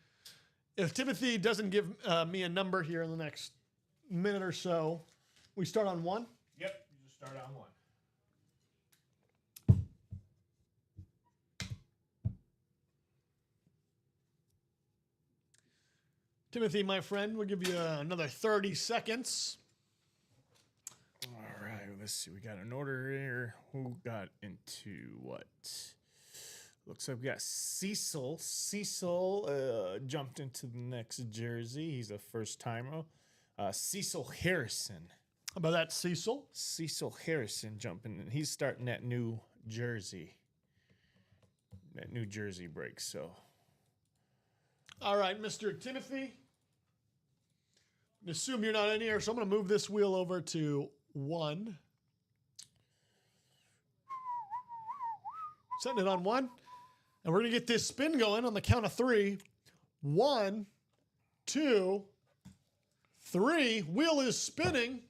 If Timothy doesn't give me a number here in the next minute or so, we start on 1? Yep, you just start on 1. Timothy, my friend, we'll give you another 30 seconds. All right, let's see. We got an order here. Who got into what? Looks like we got Cecil. Cecil jumped into the next jersey. He's a first timer. Cecil Harrison. How about that, Cecil? Cecil Harrison jumping in. He's starting that new jersey. That new jersey break, so. All right, Mr. Timothy. I assume you're not in here, so I'm going to move this wheel over to 1. Setting it on 1. And we're going to get this spin going on the count of 3. 1, 2, 3. Wheel is spinning.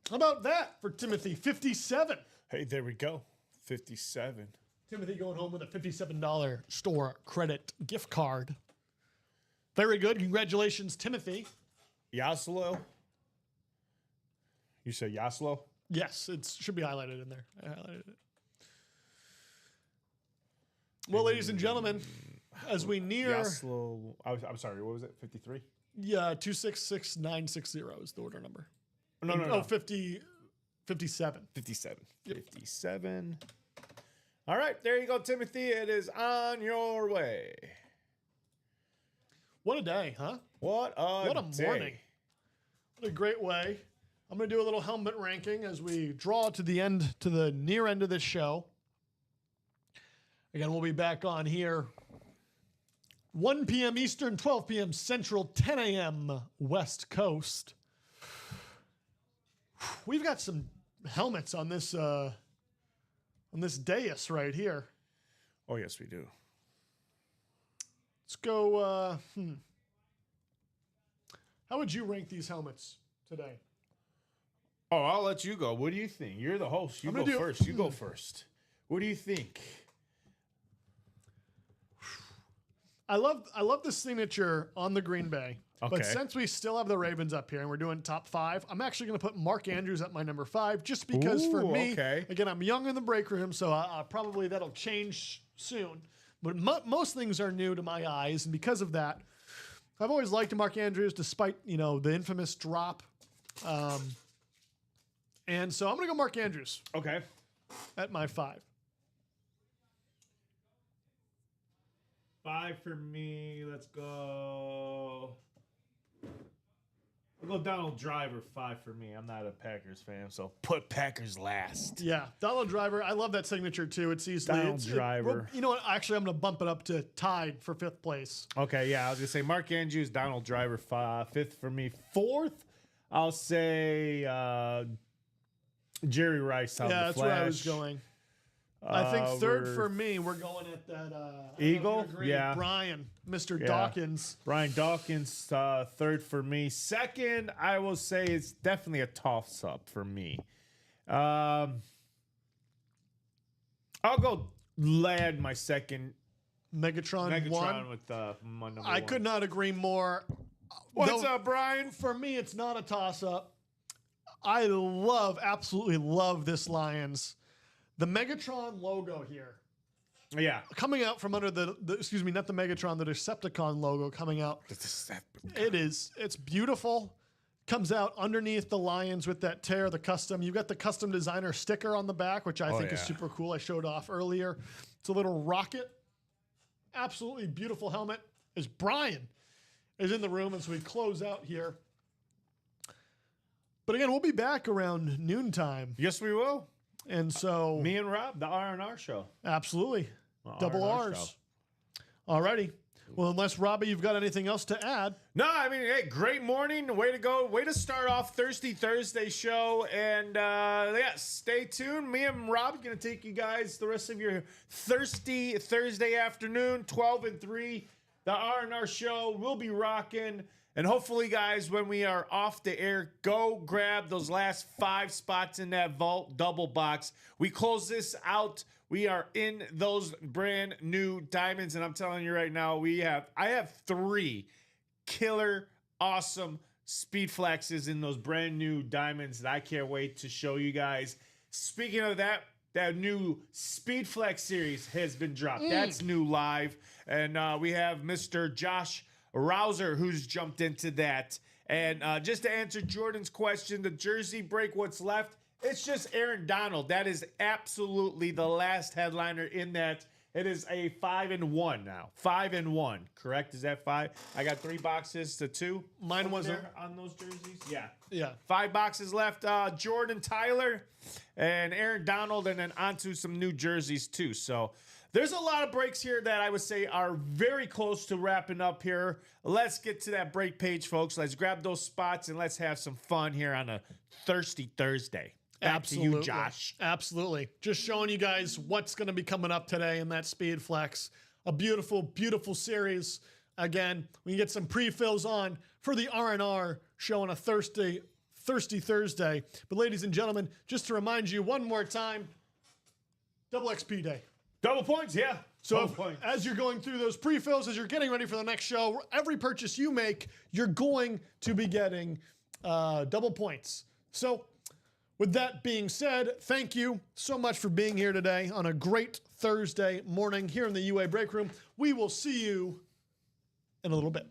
How about that for Timothy? 57. Hey, there we go. 57. Timothy going home with a $57 store credit gift card. Very good. Congratulations, Timothy. Yaslow. You said Yaslow? Yes, it should be highlighted in there. I highlighted it. Well, ladies and gentlemen, as we near... Yaslow. I'm sorry, what was it? 53? Yeah, 266960 is the order number. No. 57. 57. Yep. 57. All right, there you go, Timothy. It is on your way. What a day, huh? What a morning. What a great way. I'm going to do a little helmet ranking as we draw to the near end of this show. Again, we'll be back on here 1 p.m. Eastern, 12 p.m. Central, 10 a.m. West Coast. We've got some helmets on this dais right here. Oh, yes, we do. Let's go. How would you rank these helmets today? Oh, I'll let you go. What do you think? You're the host. You go first. You go first. What do you think? I love the signature on the Green Bay. Okay. But since we still have the Ravens up here and we're doing top 5, I'm actually going to put Mark Andrews at my number 5 just because for me, again, I'm young in the break room, so probably that'll change soon. But most things are new to my eyes, and because of that, I've always liked Mark Andrews despite, the infamous drop. And so I'm going to go Mark Andrews. Okay. At my 5. 5 for me. Let's go. I'll go Donald Driver 5 for me. I'm not a Packers fan, so put Packers last. Yeah, Donald Driver. I love that signature too. It's easily Donald Driver. You know what? Actually, I'm going to bump it up to tied for 5th place. Okay, yeah, I was gonna say Mark Andrews, Donald Driver 5th for me. 4th, I'll say Jerry Rice on Yeah, the that's Flash. where I was going. I think 3rd for me, we're going at that Eagle? Yeah. Brian, Mr. Yeah. Dawkins. Brian Dawkins, 3rd for me. 2nd, I will say it's definitely a toss-up for me. I'll go Ladd, my 2nd. Megatron 1. with my number I 1. could not agree more. What's Though, up, Brian? For me, it's not a toss-up. I absolutely love this Lions. The Megatron logo here. Yeah. Coming out from under excuse me, not the Megatron, the Decepticon logo coming out. It's beautiful. Comes out underneath the Lions with that tear, the custom. You got the custom designer sticker on the back, which I think is super cool. I showed off earlier. It's a little rocket. Absolutely beautiful helmet. As Brian is in the room as we close out here. But again, we'll be back around noontime. Yes, we will. And so Me and Rob, the R&R show. absolutely. Double R&R R's. Alrighty. Well, unless Robbie, you've got anything else to add. No, I mean, hey, great morning. Way to go. Way to start off Thirsty Thursday show. And yeah, stay tuned. Me and Rob are going to take you guys the rest of your Thirsty Thursday afternoon, 12 and 3. The R&R show will be rocking. And hopefully, guys, when we are off the air, go grab those last 5 spots in that vault double box. We close this out. We are in those brand new diamonds. And I'm telling you right now, I have 3 killer, awesome speed flexes in those brand new diamonds that I can't wait to show you guys. Speaking of that new Speed Flex series has been dropped. That's new live. And we have Mr. Josh Rouser, who's jumped into that. And just to answer Jordan's question, the jersey break, what's left, it's just Aaron Donald. That is absolutely the last headliner in that. It is a 5-1 now. 5-1, correct? Is that 5? I got 3 boxes to 2. Mine was there on those jerseys. Yeah. Yeah. 5 boxes left. Jordan Tyler and Aaron Donald, and then onto some new jerseys too. So there's a lot of breaks here that I would say are very close to wrapping up here. Let's get to that break page, folks. Let's grab those spots and let's have some fun here on a Thirsty Thursday. Back to you, Josh. Absolutely. Just showing you guys what's going to be coming up today in that Speed Flex. A beautiful, beautiful series. Again, we can get some pre-fills on for the R&R show on a Thirsty Thursday. But ladies and gentlemen, just to remind you one more time, Double XP Day. Double points, yeah. So as you're going through those pre-fills, as you're getting ready for the next show, every purchase you make, you're going to be getting double points. So with that being said, thank you so much for being here today on a great Thursday morning here in the UA Break Room. We will see you in a little bit.